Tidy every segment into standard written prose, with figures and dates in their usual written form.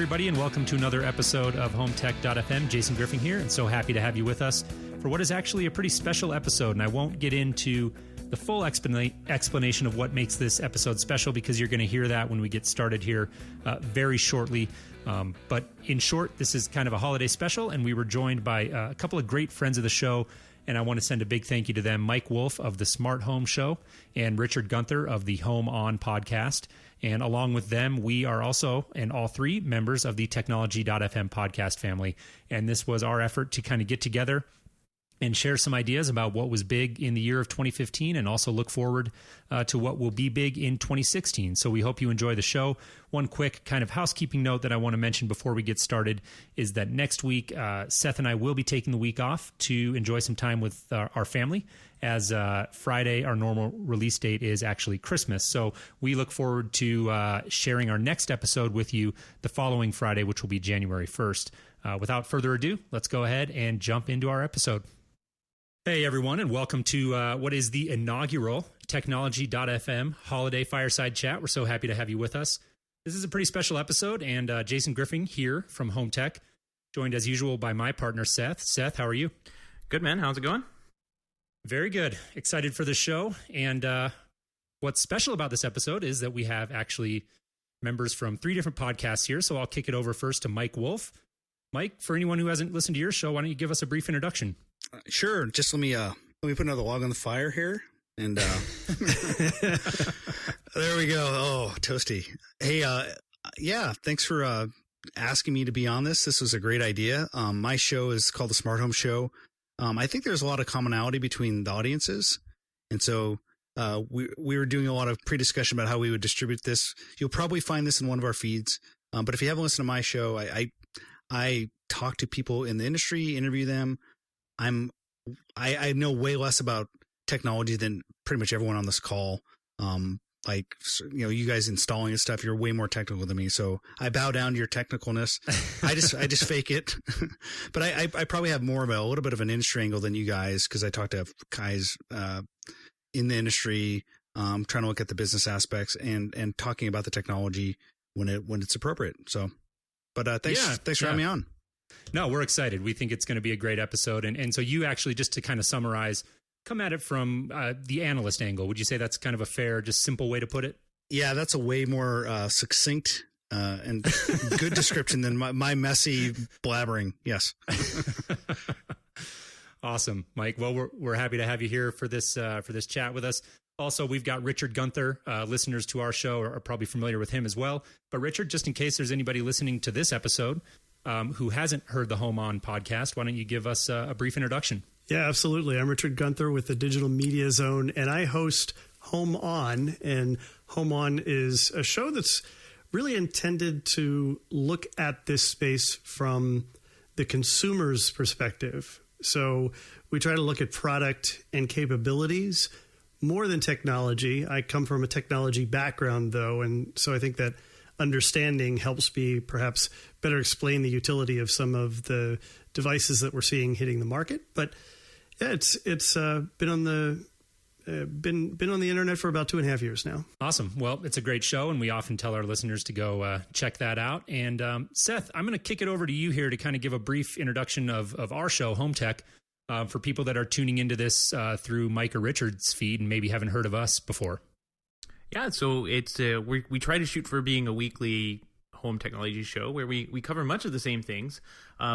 everybody, and welcome to another episode of HomeTech.fm. Jason Griffin here, and so happy to have you with us for what is actually a pretty special episode. And I won't get into the full explanation of what makes this episode special because you're going to hear that when we get started here very shortly. But in short, this is kind of a holiday special, and we were joined by a couple of great friends of the show. And I want to send a big thank you to them, Mike Wolf of the Smart Home Show and Richard Gunther of the Home On podcast. And along with them, we are also, and all three, members of the Technology.fm podcast family. And this was our effort to kind of get together and share some ideas about what was big in the year of 2015 and also look forward to what will be big in 2016. So we hope you enjoy the show. One quick kind of housekeeping note that I want to mention before we get started is that next week, Seth and I will be taking the week off to enjoy some time with our family, as Friday, our normal release date, is actually Christmas. So we look forward to sharing our next episode with you the following Friday, which will be January 1st. Without further ado, let's go ahead and jump into our episode. Hey, everyone, and welcome to what is the inaugural Technology.fm Holiday Fireside Chat. We're so happy to have you with us. This is a pretty special episode, and Jason Griffin here from Home Tech, joined as usual by my partner, Seth. Seth, how are you? Good, man. How's it going? Very good. Excited for the show. And what's special about this episode is that we have actually members from three different podcasts here. So I'll kick it over first to Mike Wolf. Mike, for anyone who hasn't listened to your show, why don't you give us a brief introduction? Sure. Just let me put another log on the fire here, and there we go. Oh, toasty. Hey, yeah. Thanks for asking me to be on this. This was a great idea. My show is called the Smart Home Show. I think there's a lot of commonality between the audiences, and so we were doing a lot of pre-discussion about how we would distribute this. You'll probably find this in one of our feeds, but if you haven't listened to my show, I talk to people in the industry, interview them. I know way less about technology than pretty much everyone on this call. You guys installing and stuff, you're way more technical than me. So I bow down to your technicalness. I just fake it. But I probably have more of a little bit of an industry angle than you guys, because I talk to guys in the industry, trying to look at the business aspects and talking about the technology when it's appropriate. So, but thanks for having me on. No, we're excited. We think it's going to be a great episode. And so you actually, just to kind of summarize, come at it from the analyst angle. Would you say that's kind of a fair, just simple way to put it? Yeah, that's a way more succinct and good description than my messy blabbering. Yes. Awesome, Mike. Well, we're happy to have you here for this chat with us. Also, we've got Richard Gunther. Listeners to our show are probably familiar with him as well. But Richard, just in case there's anybody listening to this episode who hasn't heard the Home On podcast, why don't you give us a brief introduction? Yeah, absolutely. I'm Richard Gunther with the Digital Media Zone, and I host Home On. And Home On is a show that's really intended to look at this space from the consumer's perspective. So we try to look at product and capabilities more than technology. I come from a technology background, though, and so I think that understanding helps me perhaps better explain the utility of some of the devices that we're seeing hitting the market. But yeah, it's been on the internet for about 2.5 years now. Awesome. Well, it's a great show, and we often tell our listeners to go check that out. And Seth, I'm going to kick it over to you here to kind of give a brief introduction of our show, Home Tech, for people that are tuning into this through Mike or Richard's feed and maybe haven't heard of us before. Yeah, so it's we try to shoot for being a weekly home technology show where we cover much of the same things.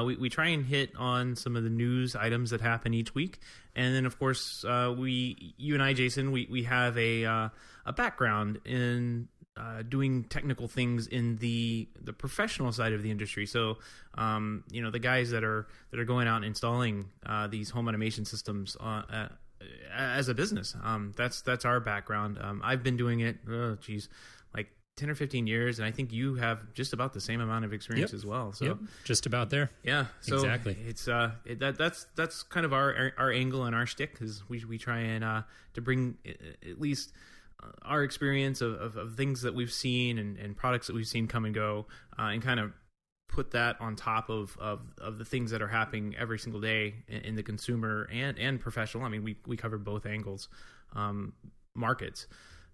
We try and hit on some of the news items that happen each week, and then of course you and I, Jason, we have a background in doing technical things in the professional side of the industry. So the guys that are going out and installing these home automation systems as a business. That's our background. I've been doing it, like 10 or 15 years, and I think you have just about the same amount of experience as well. So just about there. Yeah, so exactly. It's that's kind of our angle and our shtick, because we try and to bring at least our experience of things that we've seen and products that we've seen come and go, and kind of put that on top of the things that are happening every single day in the consumer and professional. I mean, we cover both angles, markets.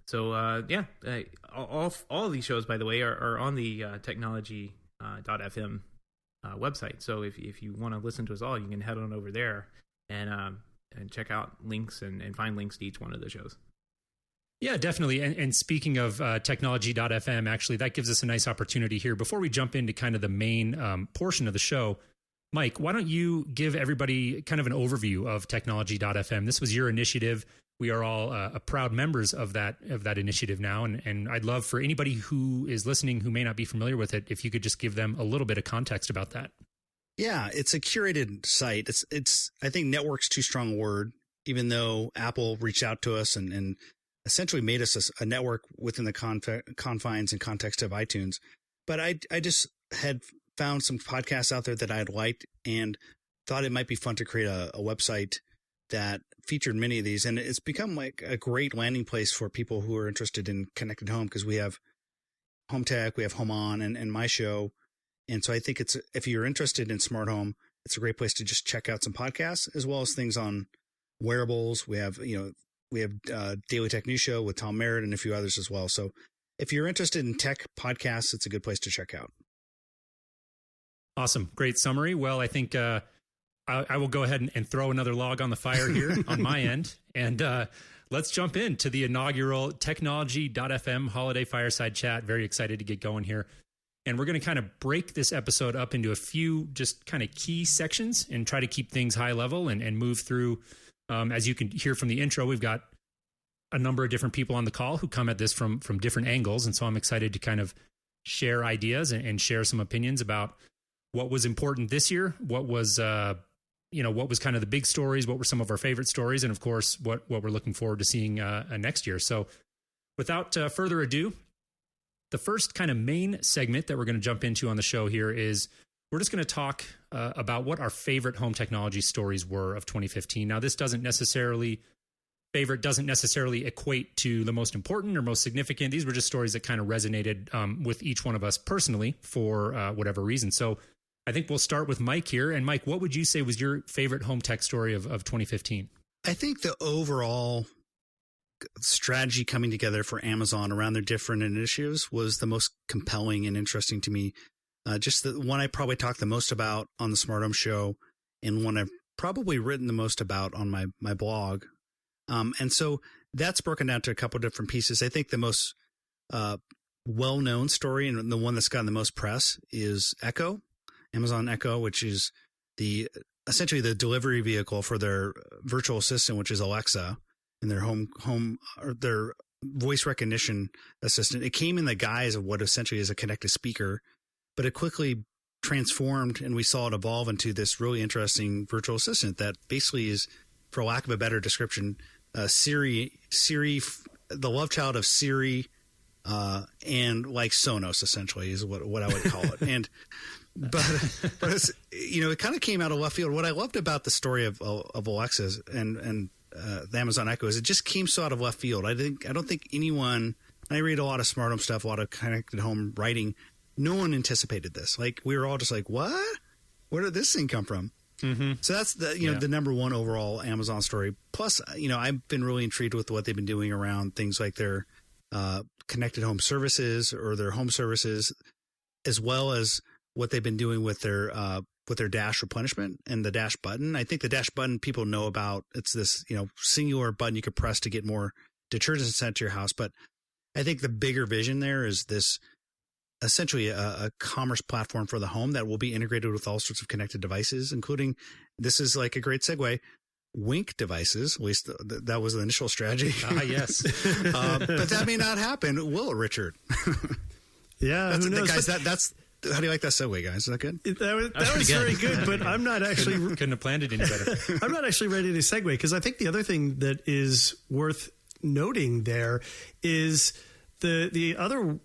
So all of these shows, by the way, are on the Technology HomeTech.fm website. So if you want to listen to us all, you can head on over there and check out links and find links to each one of the shows. Yeah, definitely. And speaking of technology.fm, actually, that gives us a nice opportunity here. Before we jump into kind of the main portion of the show, Mike, why don't you give everybody kind of an overview of technology.fm? This was your initiative. We are all proud members of that initiative now. And I'd love for anybody who is listening who may not be familiar with it, if you could just give them a little bit of context about that. Yeah, it's a curated site. It's I think network's too strong a word, even though Apple reached out to us and essentially made us a network within the confines and context of iTunes. But I just had found some podcasts out there that I had liked and thought it might be fun to create a website that featured many of these. And it's become like a great landing place for people who are interested in connected home, because we have Home Tech, we have Home On, and my show. And so I think if you're interested in smart home, it's a great place to just check out some podcasts, as well as things on wearables. We have Daily Tech News Show with Tom Merritt and a few others as well. So if you're interested in tech podcasts, it's a good place to check out. Awesome. Great summary. Well, I think I will go ahead and throw another log on the fire here on my end. And let's jump into the inaugural technology.fm holiday fireside chat. Very excited to get going here. And we're going to kind of break this episode up into a few just kind of key sections and try to keep things high level and move through. As you can hear from the intro, we've got a number of different people on the call who come at this from different angles. And so I'm excited to kind of share ideas and share some opinions about what was important this year, what was kind of the big stories, what were some of our favorite stories, and of course, what we're looking forward to seeing next year. So without further ado, the first kind of main segment that we're going to jump into on the show here is we're just going to talk about what our favorite home technology stories were of 2015. Now, this doesn't necessarily equate to the most important or most significant. These were just stories that kind of resonated with each one of us personally for whatever reason. So I think we'll start with Mike here. And Mike, what would you say was your favorite home tech story of 2015? I think the overall strategy coming together for Amazon around their different initiatives was the most compelling and interesting to me. Just the one I probably talked the most about on the Smart Home Show, and one I've probably written the most about on my blog. And so that's broken down to a couple of different pieces. I think the most well-known story and the one that's gotten the most press is Echo, Amazon Echo, which is essentially the delivery vehicle for their virtual assistant, which is Alexa, and their home or their voice recognition assistant. It came in the guise of what essentially is a connected speaker, but it quickly transformed, and we saw it evolve into this really interesting virtual assistant that basically is, for lack of a better description, Siri, the love child of Siri, and like Sonos essentially is what I would call it. And but it's, it kind of came out of left field. What I loved about the story of Alexa and the Amazon Echo is it just came so out of left field. I don't think anyone. I read a lot of smart home stuff, a lot of connected home writing. No one anticipated this. Like, we were all just like, what? Where did this thing come from? Mm-hmm. So that's the number one overall Amazon story. Plus, I've been really intrigued with what they've been doing around things like their connected home services or their home services, as well as what they've been doing with their dash replenishment and the dash button. I think the dash button people know about. It's this singular button you could press to get more detergent sent to your house. But I think the bigger vision there is this essentially a commerce platform for the home that will be integrated with all sorts of connected devices, including, this is like a great segue, Wink devices. At least that was the initial strategy. Yes. But that may not happen, will it, Richard? Yeah, who knows? Guys, that's how do you like that segue, guys? Is that good? That was very good, but I'm not actually couldn't have planned it any better. I'm not actually ready to segue, because I think the other thing that is worth noting there is the other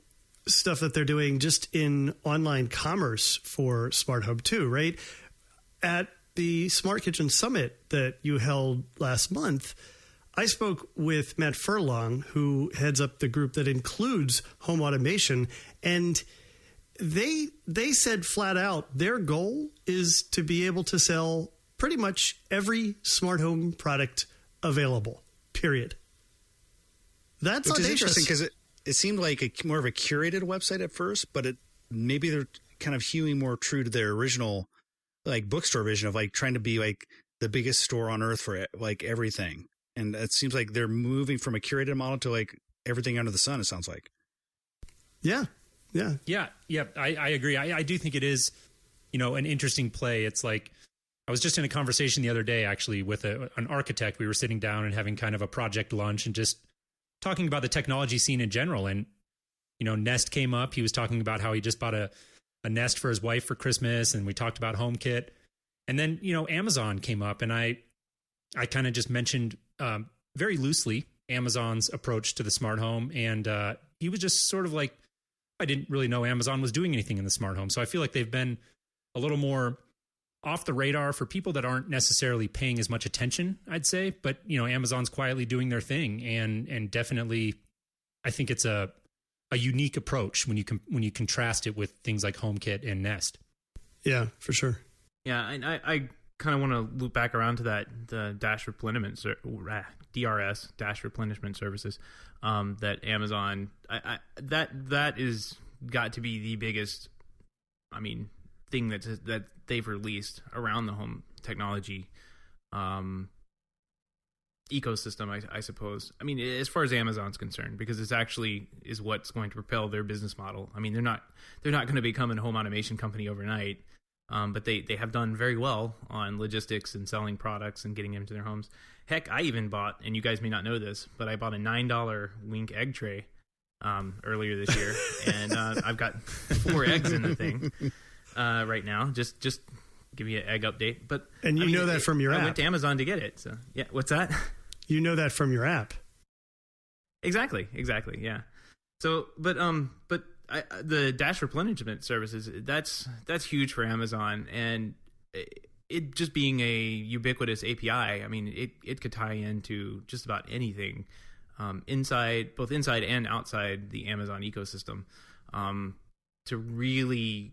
stuff that they're doing just in online commerce for Smart Home 2, right? At the Smart Kitchen Summit that you held last month, I spoke with Matt Furlong, who heads up the group that includes home automation, and they said flat out their goal is to be able to sell pretty much every smart home product available, period. That's Which is interesting, because it seemed like more of a curated website at first, but maybe they're kind of hewing more true to their original like bookstore vision of like trying to be like the biggest store on earth for like everything. And it seems like they're moving from a curated model to like everything under the sun, it sounds like. Yeah. I agree. I do think it is, an interesting play. It's like, I was just in a conversation the other day, actually, with an architect. We were sitting down and having kind of a project lunch and just talking about the technology scene in general. And, Nest came up. He was talking about how he just bought a Nest for his wife for Christmas. And we talked about HomeKit. And then, Amazon came up, and I kind of just mentioned very loosely Amazon's approach to the smart home. And he was just sort of like, I didn't really know Amazon was doing anything in the smart home. So I feel like they've been a little more off the radar for people that aren't necessarily paying as much attention, I'd say. But, Amazon's quietly doing their thing. And definitely, I think it's a unique approach when you contrast it with things like HomeKit and Nest. Yeah, for sure. Yeah, and I kind of want to loop back around to that, the dash replenishment, DRS, dash replenishment services, that Amazon, that is got to be the biggest, thing that they've released around the home technology ecosystem, I suppose. As far as Amazon's concerned, because it's actually is what's going to propel their business model. They're not going to become a home automation company overnight. But they have done very well on logistics and selling products and getting them into their homes. Heck, I even bought, and you guys may not know this, but I bought a $9 Wink egg tray earlier this year, and I've got 4 eggs in the thing right now. Just give you an egg update. But and you know that from your app. I went to Amazon to get it. So yeah, what's that? You know that from your app. Exactly. Yeah. So, but the dash replenishment services, that's huge for Amazon, and it just being a ubiquitous API. It could tie into just about anything, both inside and outside the Amazon ecosystem, to really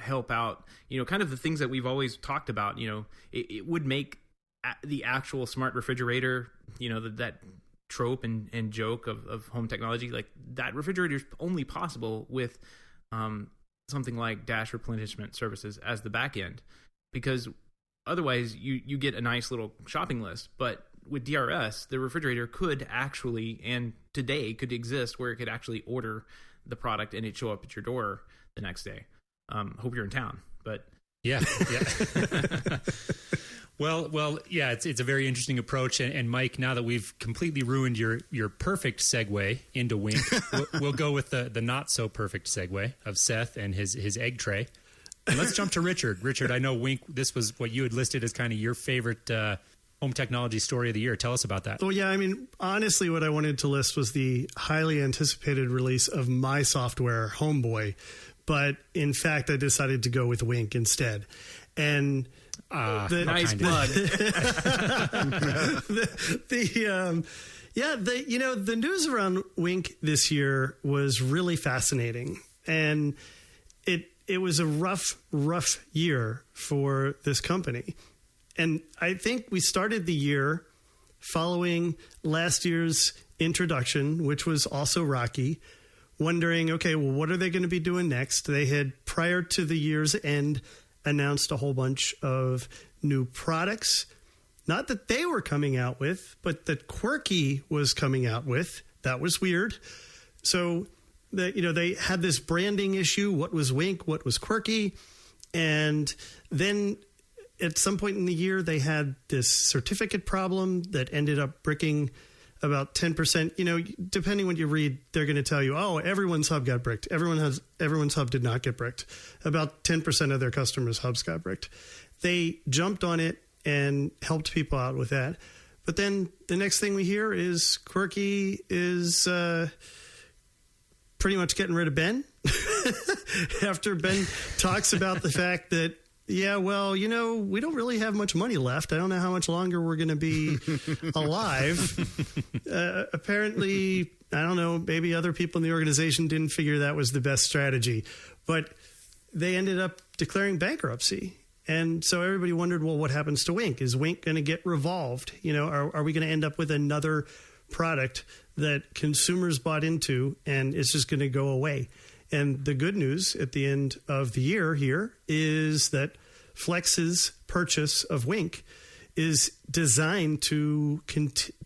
help out. Kind of the things that we've always talked about. It would make the actual smart refrigerator, that trope and joke of home technology, like that refrigerator is only possible with something like dash replenishment services as the back end, because otherwise you get a nice little shopping list. But with DRS, the refrigerator could actually, and today could exist, where it could actually order the product and it show up at your door the next day. Hope you're in town, but yeah. Well, yeah, it's a very interesting approach. And Mike, now that we've completely ruined your perfect segue into Wink, we'll go with the not so perfect segue of Seth and his egg tray. And let's jump to Richard. Richard, I know Wink, this was what you had listed as kind of your favorite home technology story of the year. Tell us about that. Well, yeah, honestly, what I wanted to list was the highly anticipated release of my software, Homeboy. But in fact, I decided to go with Wink instead. And nice plug. The news around Wink this year was really fascinating, and it was a rough year for this company. And I think we started the year following last year's introduction, which was also rocky, wondering, okay, well, what are they going to be doing next? They had, prior to the year's end, announced a whole bunch of new products, not that they were coming out with, but that Quirky was coming out with. That was weird. So they had this branding issue. What was Wink? What was Quirky? And then at some point in the year, they had this certificate problem that ended up bricking about 10%. Depending what you read, they're going to tell you, oh, everyone's hub got bricked. Everyone's hub did not get bricked. About 10% of their customers' hubs got bricked. They jumped on it and helped people out with that. But then the next thing we hear is Quirky is pretty much getting rid of Ben. After Ben talks about the fact that, yeah, well, we don't really have much money left. I don't know how much longer we're going to be alive. Apparently, I don't know, maybe other people in the organization didn't figure that was the best strategy. But they ended up declaring bankruptcy. And so everybody wondered, well, what happens to Wink? Is Wink going to get revolved? Are we going to end up with another product that consumers bought into and it's just going to go away? And the good news at the end of the year here is that Flex's purchase of Wink is designed to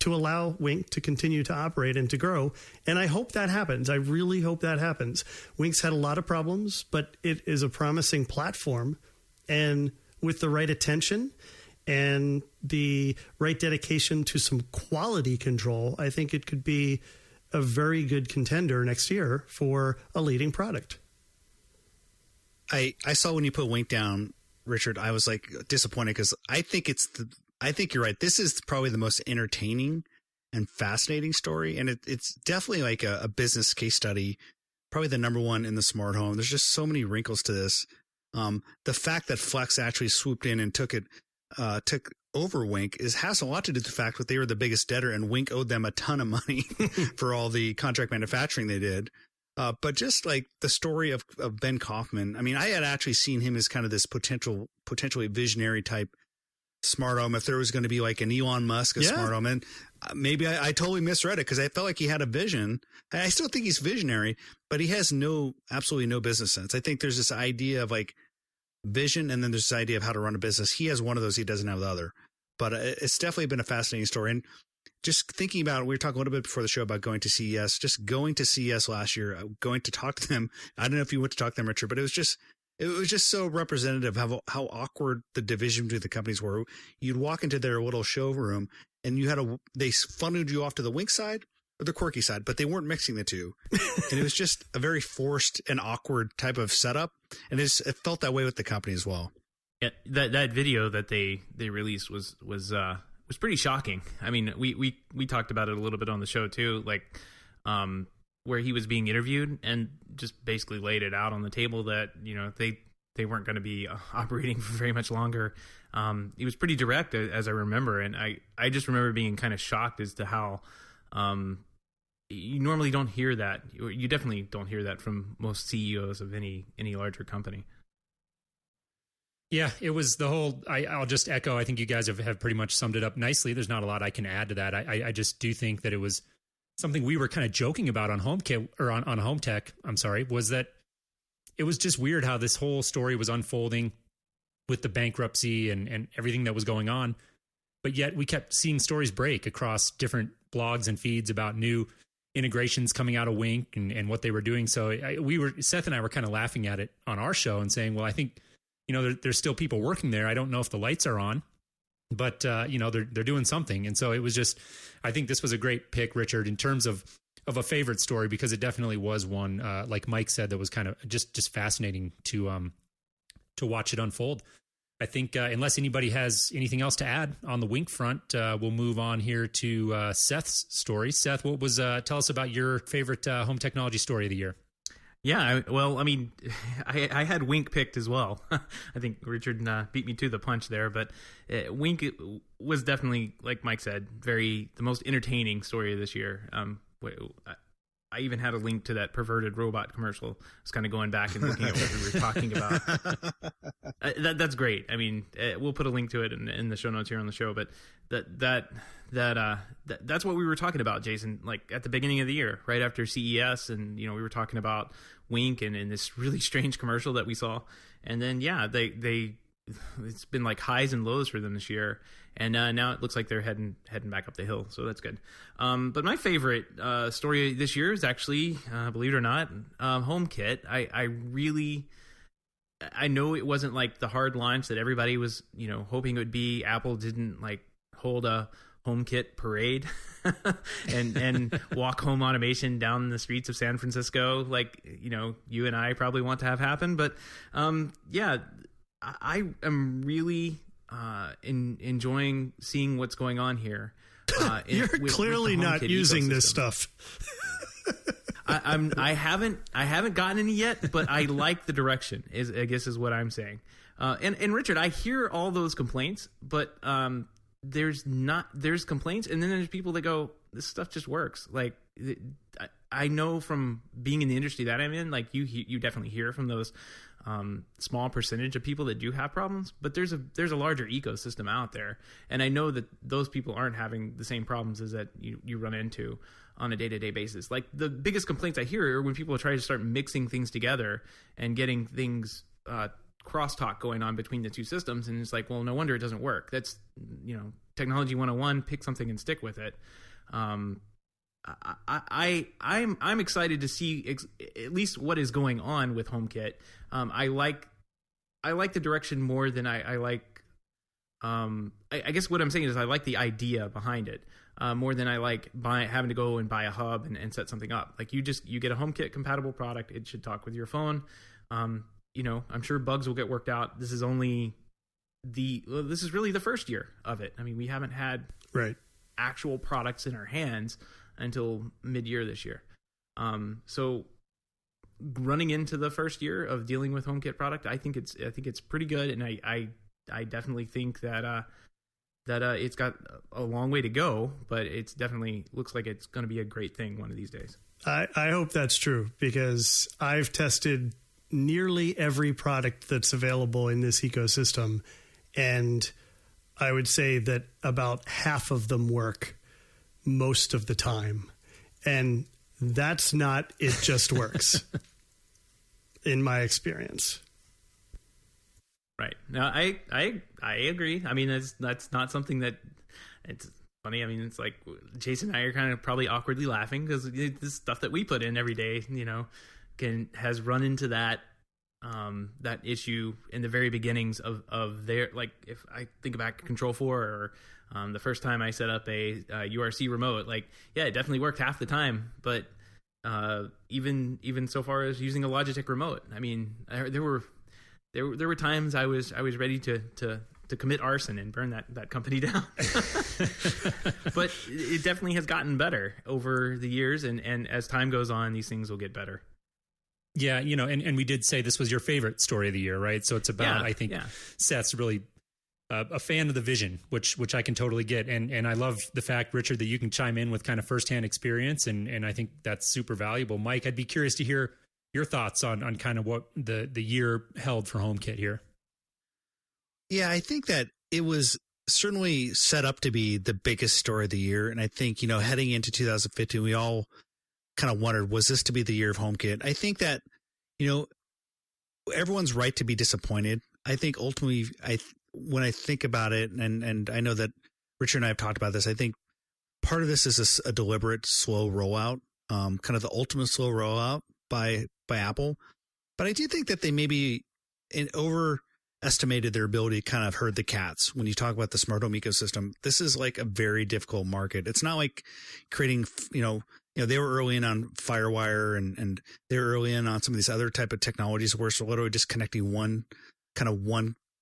allow Wink to continue to operate and to grow. And I hope that happens. I really hope that happens. Wink's had a lot of problems, but it is a promising platform. And with the right attention and the right dedication to some quality control, I think it could be a very good contender next year for a leading product. I saw when you put Wink down, Richard, I was like disappointed because I think you're right. This is probably the most entertaining and fascinating story. And it's definitely like a business case study, probably the number one in the smart home. There's just so many wrinkles to this. The fact that Flex actually swooped in and took over Wink has a lot to do with the fact that they were the biggest debtor and Wink owed them a ton of money for all the contract manufacturing they did. But just like the story of Ben Kaufman, I mean, I had actually seen him as kind of this potentially visionary type smart home. If there was going to be like an Elon Musk smart home, and maybe I totally misread it because I felt like he had a vision. I still think he's visionary, but he has absolutely no business sense. I think there's this idea of like vision, and then there's this idea of how to run a business. He has one of those. He doesn't have the other. But it's definitely been a fascinating story. And just thinking about it, we were talking a little bit before the show about going to CES, just going to CES last year, going to talk to them. I don't know if you went to talk to them, Richard, but it was just so representative of how awkward the division between the companies were. You'd walk into their little showroom and they funneled you off to the Wink side or the Quirky side, but they weren't mixing the two. And it was just a very forced and awkward type of setup. And it felt that way with the company as well. Yeah, that video that they released was pretty shocking. I mean, we talked about it a little bit on the show too, like where he was being interviewed and just basically laid it out on the table that, you know, they weren't going to be operating for very much longer. He was pretty direct, as I remember, and I just remember being kind of shocked as to how you normally don't hear that. You definitely don't hear that from most CEOs of any larger company. Yeah, it was the whole, I'll just echo, I think you guys have pretty much summed it up nicely. There's not a lot I can add to that. I just do think that it was something we were kind of joking about on HomeKit or on HomeTech, was that it was just weird how this whole story was unfolding with the bankruptcy and everything that was going on. But yet we kept seeing stories break across different blogs and feeds about new integrations coming out of Wink and what they were doing. So Seth and I were kind of laughing at it on our show and saying, well, I think, you know, there's still people working there. I don't know if the lights are on, but you know, they're doing something. And so it was just, I think this was a great pick, Richard, in terms of a favorite story, because it definitely was one, like Mike said, that was kind of just fascinating to watch it unfold. I think unless anybody has anything else to add on the Wink front, we'll move on here to Seth's story. Seth, what was tell us about your favorite home technology story of the year? Yeah, I had Wink picked as well. I think Richard beat me to the punch there, but Wink was definitely, like Mike said, the most entertaining story of this year. I even had a link to that perverted robot commercial. I was kind of going back and looking at what we were talking about. That's great. I mean, we'll put a link to it in the show notes here on the show. But that's what we were talking about, Jason. Like at the beginning of the year, right after CES, and you know, we were talking about Wink and this really strange commercial that we saw. And then it's been like highs and lows for them this year. And now it looks like they're heading back up the hill, so that's good. But my favorite story this year is actually, believe it or not, HomeKit. I know it wasn't like the hard launch that everybody was, you know, hoping it would be. Apple didn't like hold a HomeKit parade and walk home automation down the streets of San Francisco like, you know, you and I probably want to have happen. But I am really enjoying seeing what's going on here. You're clearly not using this stuff. I haven't gotten any yet, but I like the direction. I guess is what I'm saying. And Richard, I hear all those complaints, but there's complaints, and then there's people that go, this stuff just works. Like I know from being in the industry that I'm in, like you definitely hear from those small percentage of people that do have problems, but there's a larger ecosystem out there, and I know that those people aren't having the same problems as that you run into on a day-to-day basis. Like the biggest complaints I hear are when people try to start mixing things together and getting things crosstalk going on between the two systems, and it's like, well, no wonder it doesn't work. That's technology 101. Pick something and stick with it. I'm excited to see at least what is going on with HomeKit. I like the direction more than I like. I guess what I'm saying is I like the idea behind it more than I like having to go and buy a hub and set something up. Like you get a HomeKit compatible product. It should talk with your phone. I'm sure bugs will get worked out. This is really the first year of it. I mean, we haven't had actual products in our hands until mid-year this year. So running into the first year of dealing with HomeKit product, I think it's pretty good, and I definitely think that it's got a long way to go, but it's definitely looks like it's going to be a great thing one of these days. I hope that's true, because I've tested nearly every product that's available in this ecosystem, and I would say that about half of them work most of the time. And that's not it just works in my experience. Right. Now, I agree. I mean, that's not something that it's funny. I mean, it's like Jason and I are kind of probably awkwardly laughing because this stuff that we put in every day, has run into that issue in the very beginnings of their, like, if I think about Control 4 or the first time I set up a URC remote, like, yeah, it definitely worked half the time, but even so far as using a Logitech remote, I mean, there were times I was ready to commit arson and burn that company down. But it definitely has gotten better over the years, and as time goes on, these things will get better. Yeah, and we did say this was your favorite story of the year, right? So it's about, I think, Seth's really a fan of the vision, which I can totally get. And I love the fact, Richard, that you can chime in with kind of firsthand experience. And I think that's super valuable. Mike, I'd be curious to hear your thoughts on kind of what the year held for HomeKit here. Yeah, I think that it was certainly set up to be the biggest story of the year. And I think, heading into 2015, we all kind of wondered, was this to be the year of HomeKit? I think that, everyone's right to be disappointed. I think ultimately, when I think about it, and I know that Richard and I have talked about this, I think part of this is a deliberate slow rollout, kind of the ultimate slow rollout by Apple. But I do think that they maybe overestimated their ability to kind of herd the cats. When you talk about the smart home ecosystem, this is like a very difficult market. It's not like creating, they were early in on FireWire and they were early in on some of these other type of technologies where it's literally just connecting one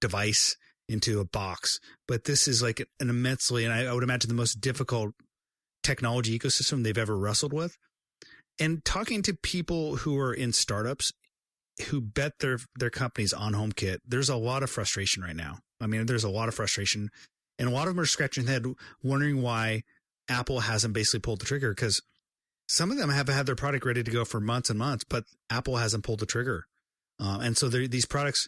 device into a box. But this is like an immensely, and I would imagine the most difficult technology ecosystem they've ever wrestled with. And talking to people who are in startups who bet their companies on HomeKit, there's a lot of frustration right now. I mean, there's a lot of frustration, and a lot of them are scratching their head wondering why Apple hasn't basically pulled the trigger, because some of them have had their product ready to go for months and months, but Apple hasn't pulled the trigger. And so these products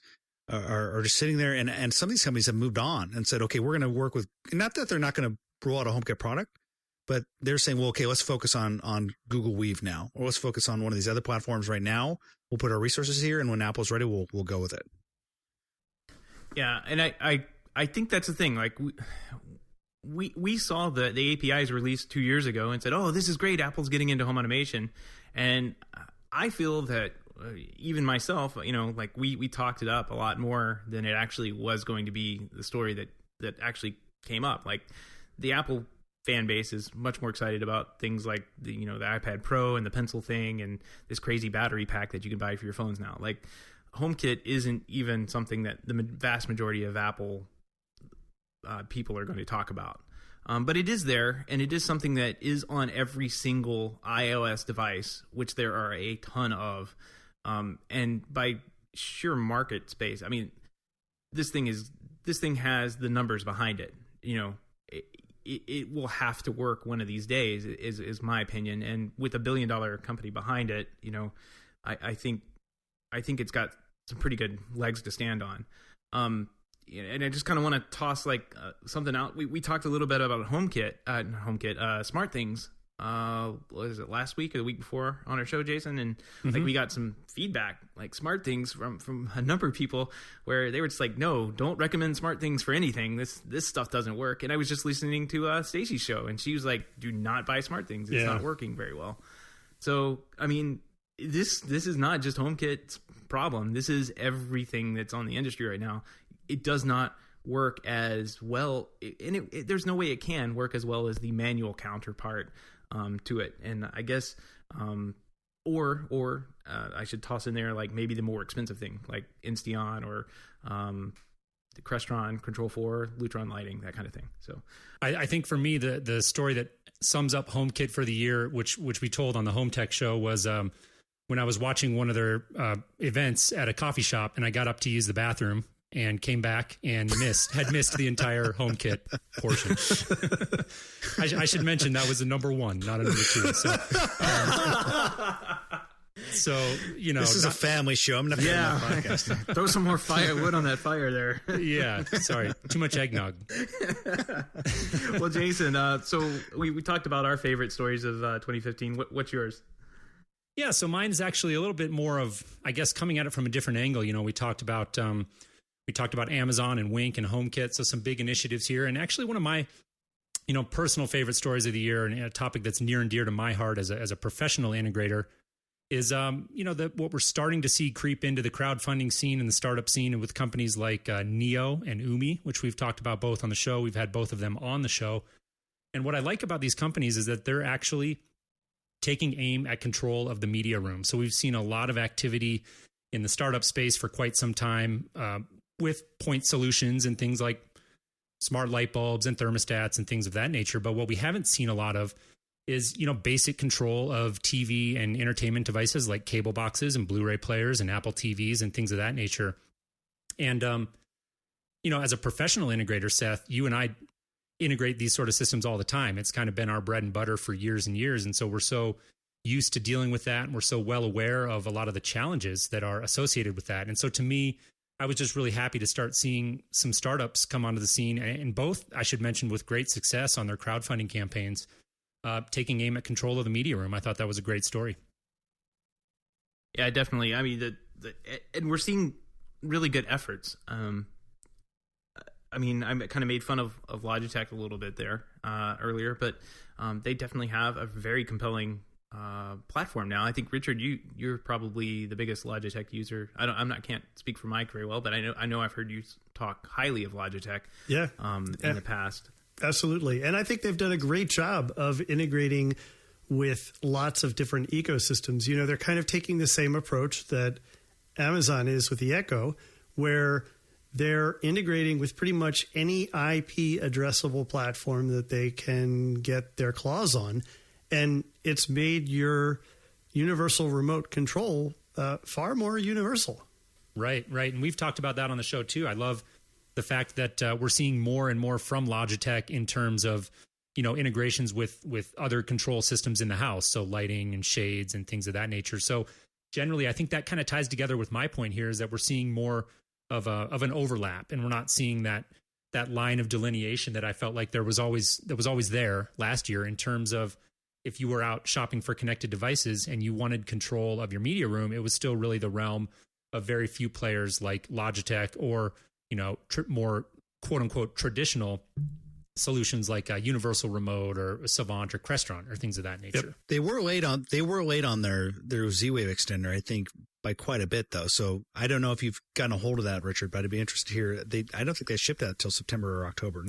are just sitting there, and some of these companies have moved on and said, okay, we're going to work with, not that they're not going to roll out a HomeKit product, but they're saying, well, okay, let's focus on Google Weave now, or let's focus on one of these other platforms right now. We'll put our resources here, and when Apple's ready, we'll go with it. Yeah, and I think that's the thing. Like we saw the APIs released 2 years ago and said, oh, this is great. Apple's getting into home automation, and I feel that even myself, like we talked it up a lot more than it actually was going to be the story that actually came up. Like the Apple fan base is much more excited about things like the iPad Pro and the Pencil thing and this crazy battery pack that you can buy for your phones now. Like HomeKit isn't even something that the vast majority of Apple people are going to talk about. But it is there, and it is something that is on every single iOS device, which there are a ton of. And by sheer market space, I mean, this thing has the numbers behind it. it will have to work one of these days, is my opinion. And with a $1 billion company behind it, I think it's got some pretty good legs to stand on. And I just kind of want to toss something out. We talked a little bit about Smart Things. Was it last week or the week before on our show, Jason? And we got some feedback, Smart Things from a number of people where they were just no, don't recommend Smart Things for anything. This stuff doesn't work. And I was just listening to Stacy's show, and she was like, do not buy Smart Things. It's not working very well. So, I mean, this is not just HomeKit's problem. This is everything that's on the industry right now. It does not work as well, and there's no way it can work as well as the manual counterpart to it. And I guess, or I should toss in there maybe the more expensive thing, like Insteon or the Crestron Control 4, Lutron lighting, that kind of thing. So I think for me, the story that sums up HomeKit for the year, which we told on the Home Tech show, was when I was watching one of their events at a coffee shop, and I got up to use the bathroom and came back and had missed the entire HomeKit portion. I should mention that was the number one, not a number two. So, this is a family show. I'm not going to podcast. Throw some more firewood on that fire there. Yeah, sorry, too much eggnog. Well, Jason, so we talked about our favorite stories of 2015. What's yours? Yeah, so mine is actually a little bit more of, I guess, coming at it from a different angle. We talked about Amazon and Wink and HomeKit, so some big initiatives here. And actually one of my, personal favorite stories of the year, and a topic that's near and dear to my heart as a professional integrator, is what we're starting to see creep into the crowdfunding scene and the startup scene, and with companies like Neo and Umi, which we've talked about both on the show. We've had both of them on the show. And what I like about these companies is that they're actually taking aim at control of the media room. So we've seen a lot of activity in the startup space for quite some time, with point solutions and things like smart light bulbs and thermostats and things of that nature. But what we haven't seen a lot of is, basic control of TV and entertainment devices like cable boxes and Blu-ray players and Apple TVs and things of that nature. And, as a professional integrator, Seth, you and I integrate these sort of systems all the time. It's kind of been our bread and butter for years and years. And so we're so used to dealing with that, and we're so well aware of a lot of the challenges that are associated with that. And so to me, I was just really happy to start seeing some startups come onto the scene, and both, I should mention, with great success on their crowdfunding campaigns, taking aim at control of the media room. I thought that was a great story. Yeah, definitely. I mean, and we're seeing really good efforts. I kind of made fun of Logitech a little bit there earlier, but they definitely have a very compelling platform now. I think, Richard, you're probably the biggest Logitech user. Can't speak for Mike very well, but I know I've heard you talk highly of Logitech. In the past. Absolutely. And I think they've done a great job of integrating with lots of different ecosystems. They're kind of taking the same approach that Amazon is with the Echo, where they're integrating with pretty much any IP addressable platform that they can get their claws on. And it's made your universal remote control far more universal. Right. And we've talked about that on the show too. I love the fact that we're seeing more and more from Logitech in terms of, integrations with other control systems in the house. So lighting and shades and things of that nature. So generally, I think that kind of ties together with my point here, is that we're seeing more of an overlap, and we're not seeing that line of delineation that I felt like that was always there last year, in terms of, if you were out shopping for connected devices and you wanted control of your media room, it was still really the realm of very few players like Logitech, or, more quote unquote traditional solutions like a Universal Remote or a Savant or Crestron or things of that nature. Yep. They were late on their Z-Wave extender, I think, by quite a bit though. So I don't know if you've gotten a hold of that, Richard, but I'd be interested to hear. I don't think they shipped that until September or October.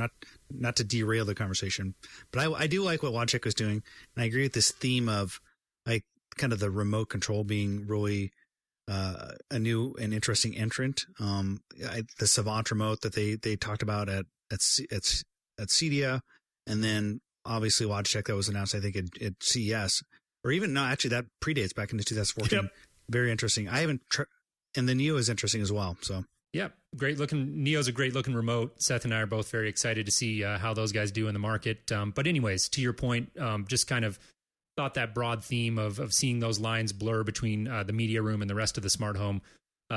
Not to derail the conversation, but I do like what Logitech was doing, and I agree with this theme of like kind of the remote control being really a new and interesting entrant. The Savant remote that they talked about at CEDIA, and then obviously Logitech that was announced, I think, at CES, or even no, actually that predates back into 2014. Yep. Very interesting. I haven't, and the Neo is interesting as well. So Yeah, great looking. Neo's a great looking remote. Seth and I are both very excited to see how those guys do in the market. But anyways, to your point, just kind of thought that broad theme of seeing those lines blur between the media room and the rest of the smart home,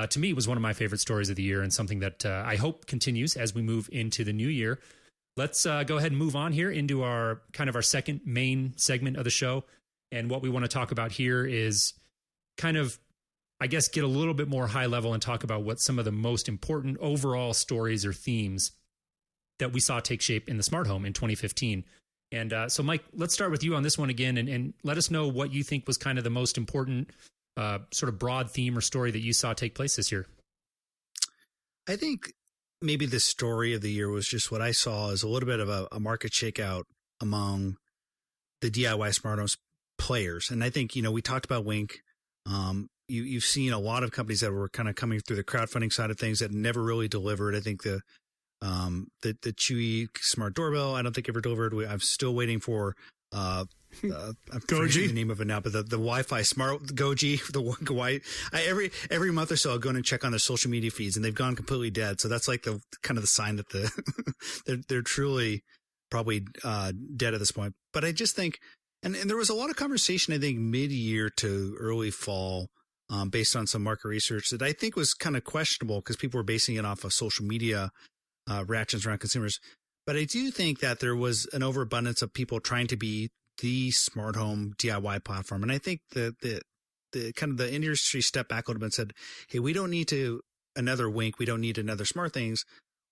to me was one of my favorite stories of the year, and something that I hope continues as we move into the new year. Let's go ahead and move on here into our second main segment of the show. And what we want to talk about here is kind of, I guess, get a little bit more high level and talk about what some of the most important overall stories or themes that we saw take shape in the smart home in 2015. And so, Mike, let's start with you on this one again, and let us know what you think was kind of the most important sort of broad theme or story that you saw take place this year. I think maybe the story of the year was just what I saw as a little bit of a market shakeout among the DIY smart home players. And I think, we talked about Wink. You've seen a lot of companies that were kind of coming through the crowdfunding side of things that never really delivered. I think the Chewy smart doorbell, I don't think ever delivered. I'm still waiting for I'm forgetting the name of it now, but the Wi-Fi smart Goji, the white. Every month or so, I'll go in and check on their social media feeds, and they've gone completely dead. So that's like the kind of the sign that they're truly probably dead at this point. But I just think, and there was a lot of conversation, I think, mid-year to early fall, based on some market research that I think was kind of questionable because people were basing it off of social media reactions around consumers. But I do think that there was an overabundance of people trying to be the smart home DIY platform. And I think the kind of the industry stepped back a little bit and said, hey, we don't need another Wink. We don't need another Smart Things.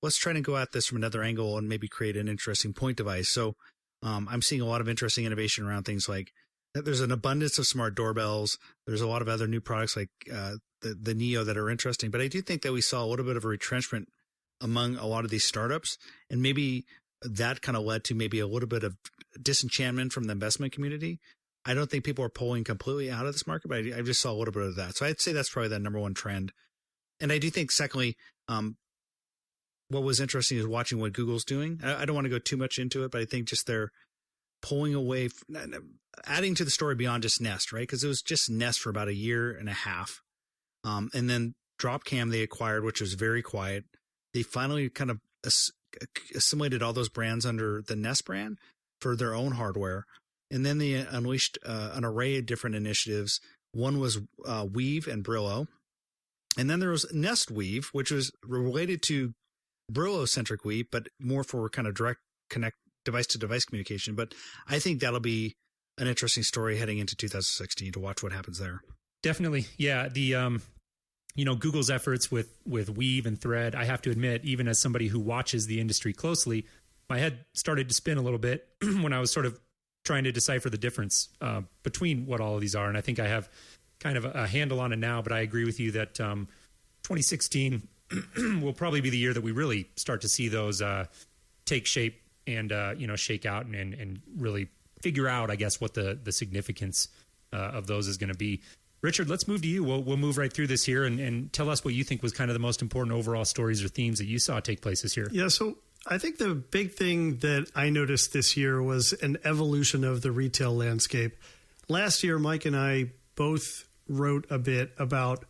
Let's try to go at this from another angle and maybe create an interesting point device. So I'm seeing a lot of interesting innovation around things like there's an abundance of smart doorbells. There's a lot of other new products like the Neo that are interesting. But I do think that we saw a little bit of a retrenchment among a lot of these startups, and maybe that kind of led to maybe a little bit of disenchantment from the investment community. I don't think people are pulling completely out of this market, but I just saw a little bit of that. So I'd say that's probably the number one trend. And I do think, secondly, what was interesting is watching what Google's doing. I don't want to go too much into it, but I think just they're pulling away, adding to the story beyond just Nest, right? Because it was just Nest for about a year and a half. And then Dropcam they acquired, which was very quiet. They finally kind of assimilated all those brands under the Nest brand for their own hardware. And then they unleashed an array of different initiatives. One was Weave and Brillo. And then there was Nest Weave, which was related to Brillo-centric Weave, but more for kind of direct connect device-to-device communication. But I think that'll be an interesting story heading into 2016 to watch what happens there. Definitely. Yeah. The Google's efforts with Weave and Thread, I have to admit, even as somebody who watches the industry closely, my head started to spin a little bit when I was sort of trying to decipher the difference between what all of these are. And I think I have kind of a handle on it now, but I agree with you that 2016 will probably be the year that we really start to see those take shape and, shake out and really figure out, I guess, what the significance of those is going to be. Richard, let's move to you. We'll move right through this here and tell us what you think was kind of the most important overall stories or themes that you saw take place this year. Yeah, so I think the big thing that I noticed this year was an evolution of the retail landscape. Last year, Mike and I both wrote a bit about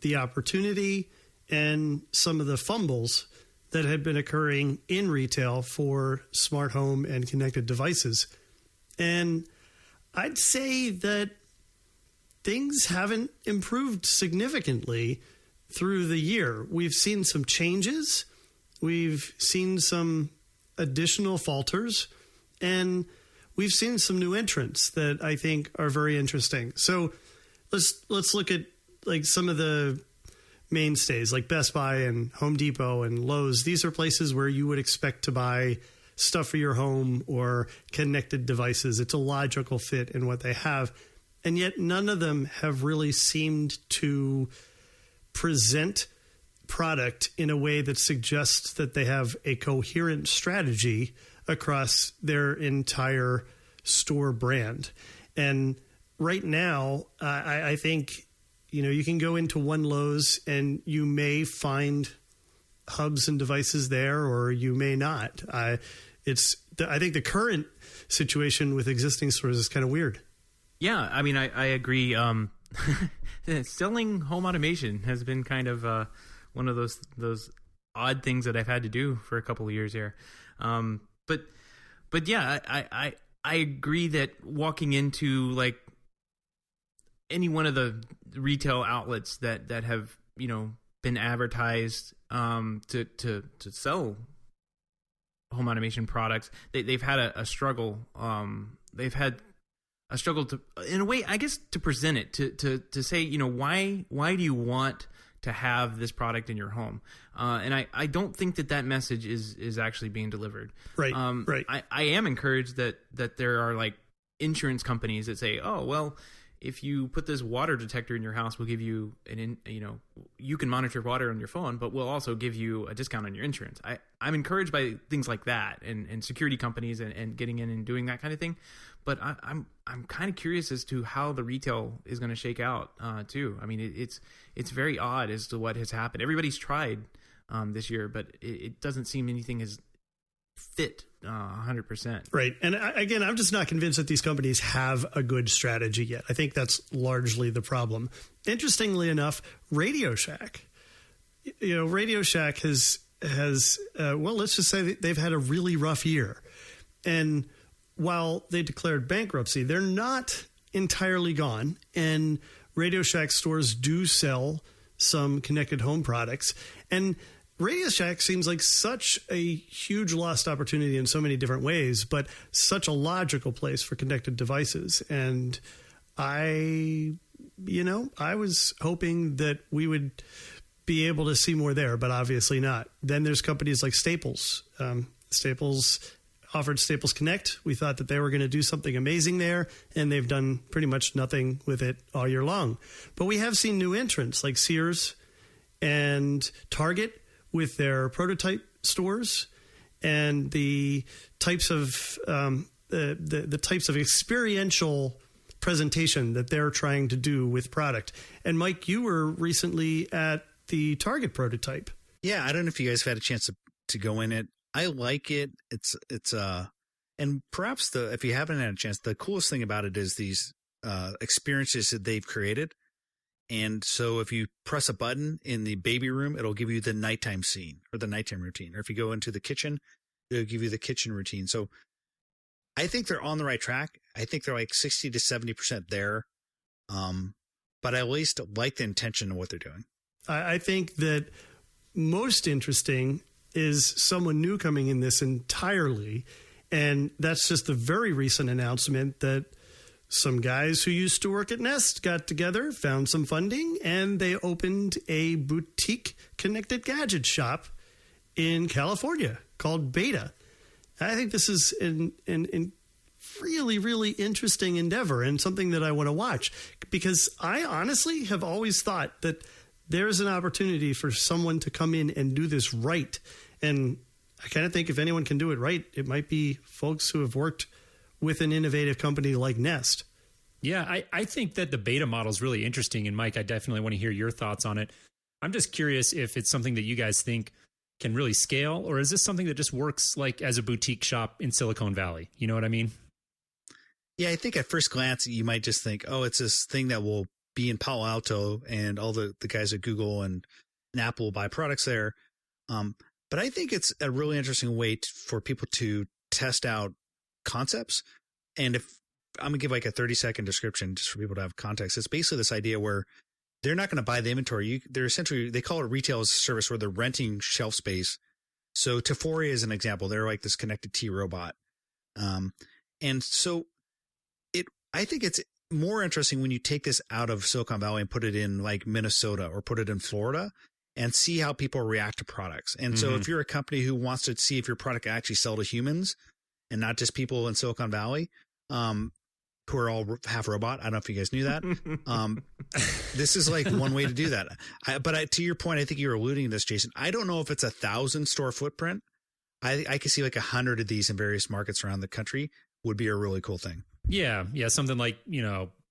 the opportunity and some of the fumbles that had been occurring in retail for smart home and connected devices. And I'd say that things haven't improved significantly through the year. We've seen some changes. We've seen some additional falters, and we've seen some new entrants that I think are very interesting. So let's look at like some of the mainstays like Best Buy and Home Depot and Lowe's. These are places where you would expect to buy stuff for your home or connected devices. It's a logical fit in what they have. And yet none of them have really seemed to present product in a way that suggests that they have a coherent strategy across their entire store brand. And right now, I think, you can go into one Lowe's and you may find hubs and devices there, or you may not. I think the current situation with existing stores is kind of weird. Yeah, I mean, I agree. Selling home automation has been kind of one of those odd things that I've had to do for a couple of years here. But yeah, I agree that walking into like any one of the retail outlets that have, you know, been advertised to sell home automation products, they've had a struggle. They've had a struggle to, in a way, I guess, to present it, to say, you know, why do you want to have this product in your home? And I don't think that message is actually being delivered. Right. Right. I am encouraged that there are like insurance companies that say, oh, well, if you put this water detector in your house, we'll give you you can monitor water on your phone, but we'll also give you a discount on your insurance. I'm encouraged by things like that and security companies and getting in and doing that kind of thing. But I'm kind of curious as to how the retail is going to shake out too. I mean, it's very odd as to what has happened. Everybody's tried this year, but it doesn't seem anything has fit 100%. Right. And again, I'm just not convinced that these companies have a good strategy yet. I think that's largely the problem. Interestingly enough, Radio Shack has well, let's just say that they've had a really rough year. And while they declared bankruptcy, they're not entirely gone. And Radio Shack stores do sell some connected home products. And Radio Shack seems like such a huge lost opportunity in so many different ways, but such a logical place for connected devices. And I was hoping that we would be able to see more there, but obviously not. Then there's companies like Staples. Staples offered Staples Connect. We thought that they were going to do something amazing there, and they've done pretty much nothing with it all year long. But we have seen new entrants like Sears and Target with their prototype stores and the types of the types of experiential presentation that they're trying to do with product. And Mike, you were recently at the Target prototype. Yeah, I don't know if you guys have had a chance to go in it. I like it. It's and perhaps if you haven't had a chance, the coolest thing about it is these experiences that they've created. And so if you press a button in the baby room, it'll give you the nighttime scene or the nighttime routine. Or if you go into the kitchen, it'll give you the kitchen routine. So I think they're on the right track. I think they're like 60 to 70% there. But I at least like the intention of what they're doing. I think that most interesting is someone new coming in this entirely. And that's just the very recent announcement that some guys who used to work at Nest got together, found some funding, and they opened a boutique connected gadget shop in California called Beta. I think this is an really, really interesting endeavor and something that I want to watch, because I honestly have always thought that there's an opportunity for someone to come in and do this right. And I kind of think if anyone can do it right, it might be folks who have worked with an innovative company like Nest. Yeah, I think that the Beta model is really interesting. And Mike, I definitely want to hear your thoughts on it. I'm just curious if it's something that you guys think can really scale, or is this something that just works like as a boutique shop in Silicon Valley? You know what I mean? Yeah, I think at first glance, you might just think, oh, it's this thing that will be in Palo Alto and all the guys at Google and Apple will buy products there. But I think it's a really interesting way for people to test out concepts. And if I'm gonna give like a 30-second description just for people to have context, it's basically this idea where they're not going to buy the inventory. They're essentially, they call it retail as a service, where they're renting shelf space. So Teforia is an example. They're like this connected tea robot. And so I think it's more interesting when you take this out of Silicon Valley and put it in like Minnesota or put it in Florida and see how people react to products. And so if you're a company who wants to see if your product can actually sell to humans and not just people in Silicon Valley, who are all half robot. I don't know if you guys knew that. This is like one way to do that. But to your point, I think you're alluding to this, Jason. I don't know if it's 1,000 store footprint. I could see like 100 of these in various markets around the country would be a really cool thing. Yeah. Something like,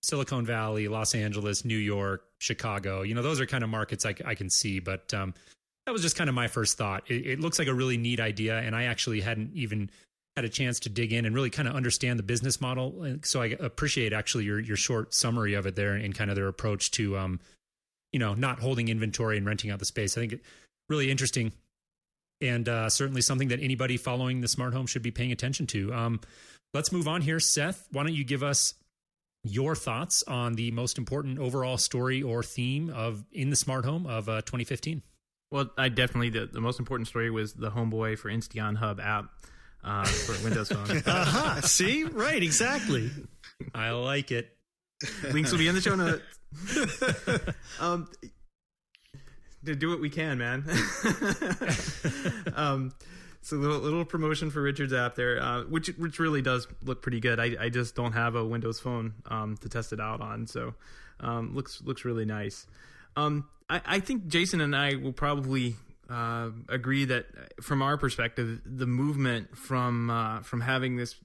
Silicon Valley, Los Angeles, New York, Chicago, those are kind of markets I can see. But that was just kind of my first thought. It looks like a really neat idea. And I actually hadn't even had a chance to dig in and really kind of understand the business model. And so I appreciate actually your short summary of it there and kind of their approach to, not holding inventory and renting out the space. I think it's really interesting, and certainly something that anybody following the smart home should be paying attention to. Let's move on here. Seth, why don't you give us your thoughts on the most important overall story or theme in the smart home of 2015? Well, I definitely, the most important story was the Homeboy for Insteon Hub app for Windows Phone. See? Right, exactly. I like it. Links will be in the show notes. To do what we can, man. So a little promotion for Richard's app there, which really does look pretty good. I just don't have a Windows Phone to test it out on, so looks really nice. I think Jason and I will probably agree that from our perspective, the movement from having this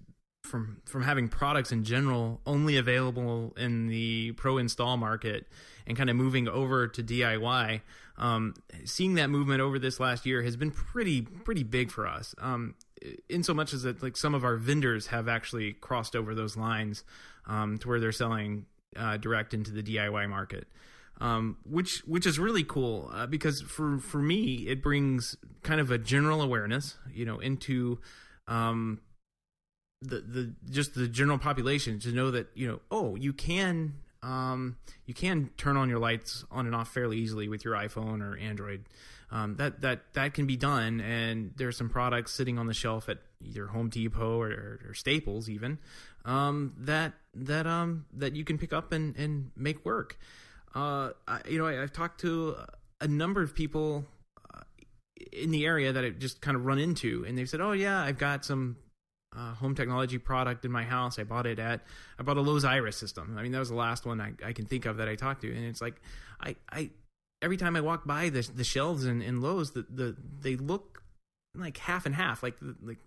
from having products in general only available in the pro install market and kind of moving over to DIY, seeing that movement over this last year has been pretty big for us. In so much as that, like, some of our vendors have actually crossed over those lines to where they're selling direct into the DIY market. Which is really cool because for me it brings kind of a general awareness, into the general population to know that you can turn on your lights on and off fairly easily with your iPhone or Android. That can be done, and there's some products sitting on the shelf at either Home Depot or Staples even that you can pick up and make work. I've talked to a number of people in the area that I've just kind of run into, and they've said, "Oh yeah, I've got some home technology product in my house. I bought a Lowe's Iris system." I mean, that was the last one I can think of that I talked to, and it's like I every time I walk by the shelves in Lowe's, they look like half and half, like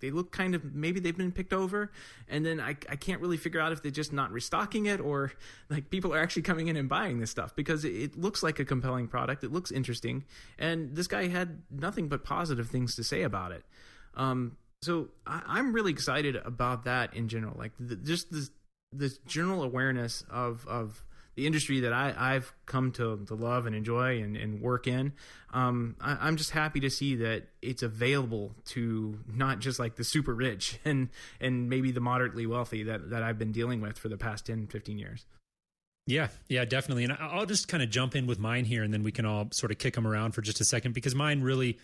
they look kind of, maybe they've been picked over, and then I can't really figure out if they're just not restocking it or like people are actually coming in and buying this stuff because it looks like a compelling product. It looks interesting, and this guy had nothing but positive things to say about it. So I'm really excited about that in general, like just this general awareness of the industry that I've come to love and enjoy and work in. I'm just happy to see that it's available to not just like the super rich and maybe the moderately wealthy that I've been dealing with for the past 10, 15 years. Yeah, definitely. And I'll just kind of jump in with mine here, and then we can all sort of kick them around for just a second, because mine really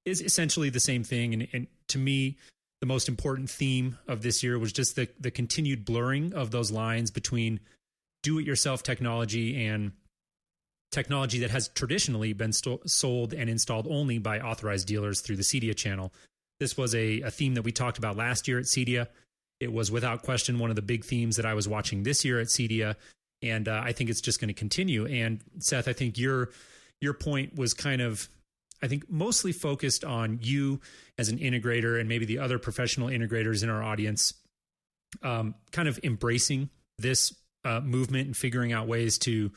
is essentially the same thing. And to me, the most important theme of this year was just the continued blurring of those lines between do-it-yourself technology and technology that has traditionally been sold and installed only by authorized dealers through the CEDIA channel. This was a theme that we talked about last year at CEDIA. It was without question one of the big themes that I was watching this year at CEDIA, and I think it's just going to continue. And Seth, I think your point was kind of, I think, mostly focused on you as an integrator and maybe the other professional integrators in our audience, kind of embracing this movement and figuring out ways to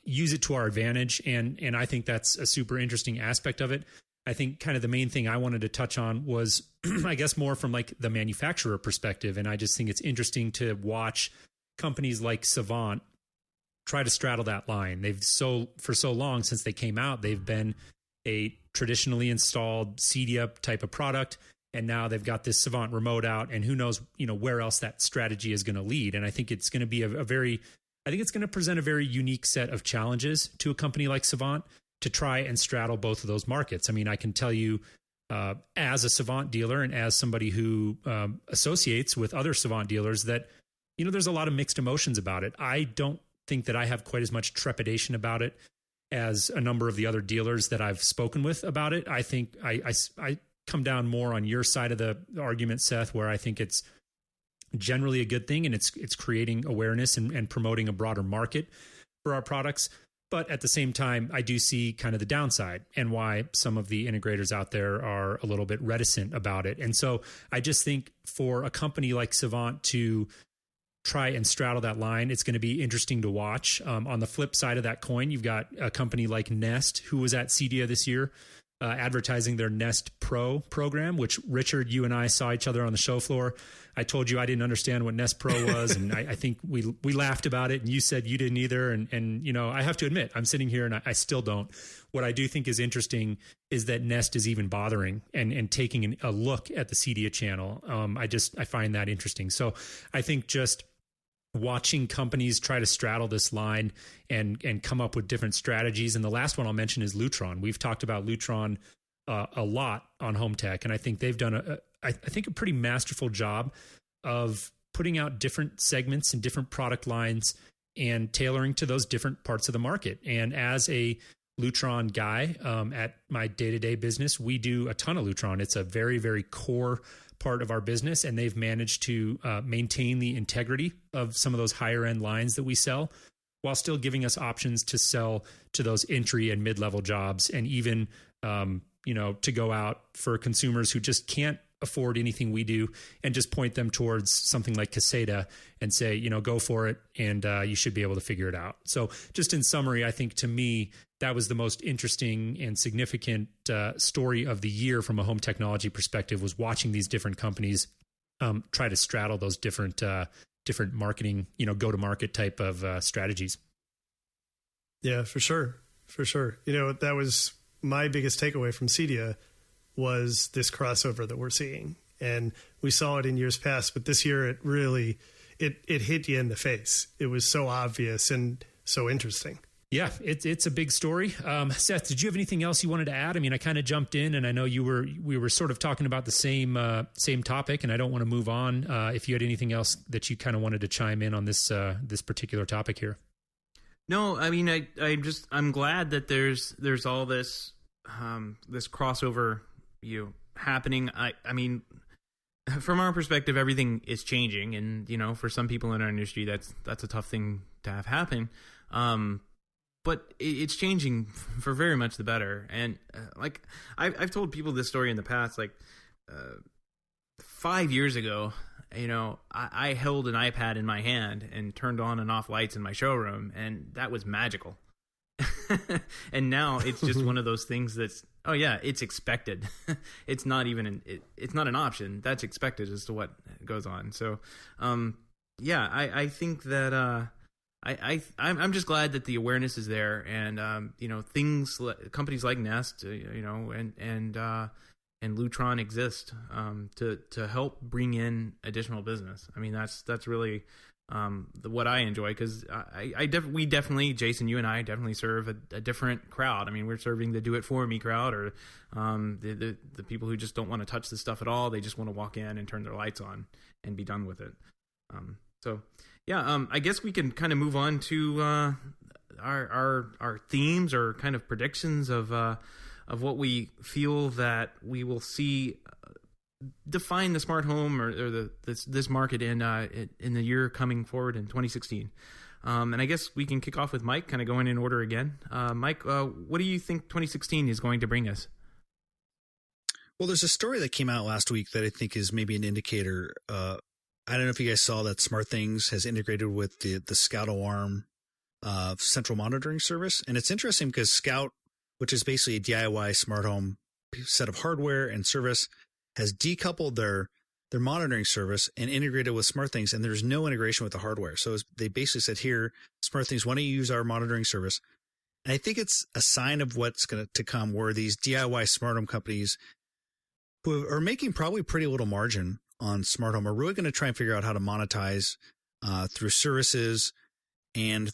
use it to our advantage. And I think that's a super interesting aspect of it. I think kind of the main thing I wanted to touch on was, I guess, more from like the manufacturer perspective. And I just think it's interesting to watch companies like Savant try to straddle that line. For so long since they came out, they've been a traditionally installed CEDIA type of product. And now they've got this Savant remote out, and who knows, where else that strategy is going to lead. And I think it's going to be I think it's going to present a very unique set of challenges to a company like Savant to try and straddle both of those markets. I mean, I can tell you, as a Savant dealer and as somebody who associates with other Savant dealers, that, there's a lot of mixed emotions about it. I don't think that I have quite as much trepidation about it as a number of the other dealers that I've spoken with about it. I think I come down more on your side of the argument, Seth, where I think it's generally a good thing, and it's creating awareness and promoting a broader market for our products. But at the same time, I do see kind of the downside and why some of the integrators out there are a little bit reticent about it. And so I just think for a company like Savant to try and straddle that line, it's going to be interesting to watch. On the flip side of that coin, you've got a company like Nest, who was at CEDIA this year, advertising their Nest Pro program, which Richard, you and I saw each other on the show floor. I told you I didn't understand what Nest Pro was, and I think we laughed about it, and you said you didn't either. And you know, I have to admit, I'm sitting here and I still don't. What I do think is interesting is that Nest is even bothering and taking a look at the CEDIA channel. I find that interesting. So I think just watching companies try to straddle this line and come up with different strategies. And the last one I'll mention is Lutron. We've talked about Lutron a lot on Home Tech, and I think they've done I think a pretty masterful job of putting out different segments and different product lines and tailoring to those different parts of the market. And as a Lutron guy at my day-to-day business, we do a ton of Lutron. It's a very, very core part of our business, and they've managed to maintain the integrity of some of those higher end lines that we sell while still giving us options to sell to those entry and mid-level jobs, and even to go out for consumers who just can't afford anything we do, and just point them towards something like Caseta and say, go for it, and you should be able to figure it out. So just in summary, I think to me, that was the most interesting and significant story of the year from a home technology perspective, was watching these different companies try to straddle those different marketing, go-to-market type of strategies. Yeah, for sure. For sure. That was my biggest takeaway from CEDIA, was this crossover that we're seeing. And we saw it in years past, but this year it really, it hit you in the face. It was so obvious and so interesting. Yeah, it's a big story. Seth, did you have anything else you wanted to add? I mean, I kind of jumped in, and I know we were sort of talking about the same topic, and I don't want to move on. If you had anything else that you kind of wanted to chime in on this particular topic here. No, I mean, I'm glad that there's all this this crossover happening. I mean, from our perspective, everything is changing, and for some people in our industry, that's a tough thing to have happen. But it's changing for very much the better. And I've told people this story in the past. 5 years ago, I held an iPad in my hand and turned on and off lights in my showroom, and that was magical. And now it's just one of those things that's, oh yeah, it's expected. It's not even it's not an option. That's expected as to what goes on. So, yeah, I think that I'm just glad that the awareness is there, and companies like Nest, and Lutron exist to help bring in additional business. I mean, that's really what I enjoy, because we definitely, Jason, you and I definitely serve a different crowd. I mean, we're serving the do-it-for-me crowd, or the people who just don't want to touch the stuff at all. They just want to walk in and turn their lights on and be done with it. So yeah, I guess we can kind of move on to our themes, or kind of predictions of what we feel that we will see define the smart home or this market in the year coming forward in 2016. And I guess we can kick off with Mike, kind of going in order again. Mike, what do you think 2016 is going to bring us? Well, there's a story that came out last week that I think is maybe an indicator. I don't know if you guys saw that SmartThings has integrated with the Scout Alarm central monitoring service. And it's interesting because Scout, which is basically a DIY smart home set of hardware and service, has decoupled their monitoring service and integrated with SmartThings, and there's no integration with the hardware. So they basically said, here, SmartThings, why don't you use our monitoring service? And I think it's a sign of what's going to come, where these DIY smart home companies who are making probably pretty little margin on smart home are really going to try and figure out how to monetize through services and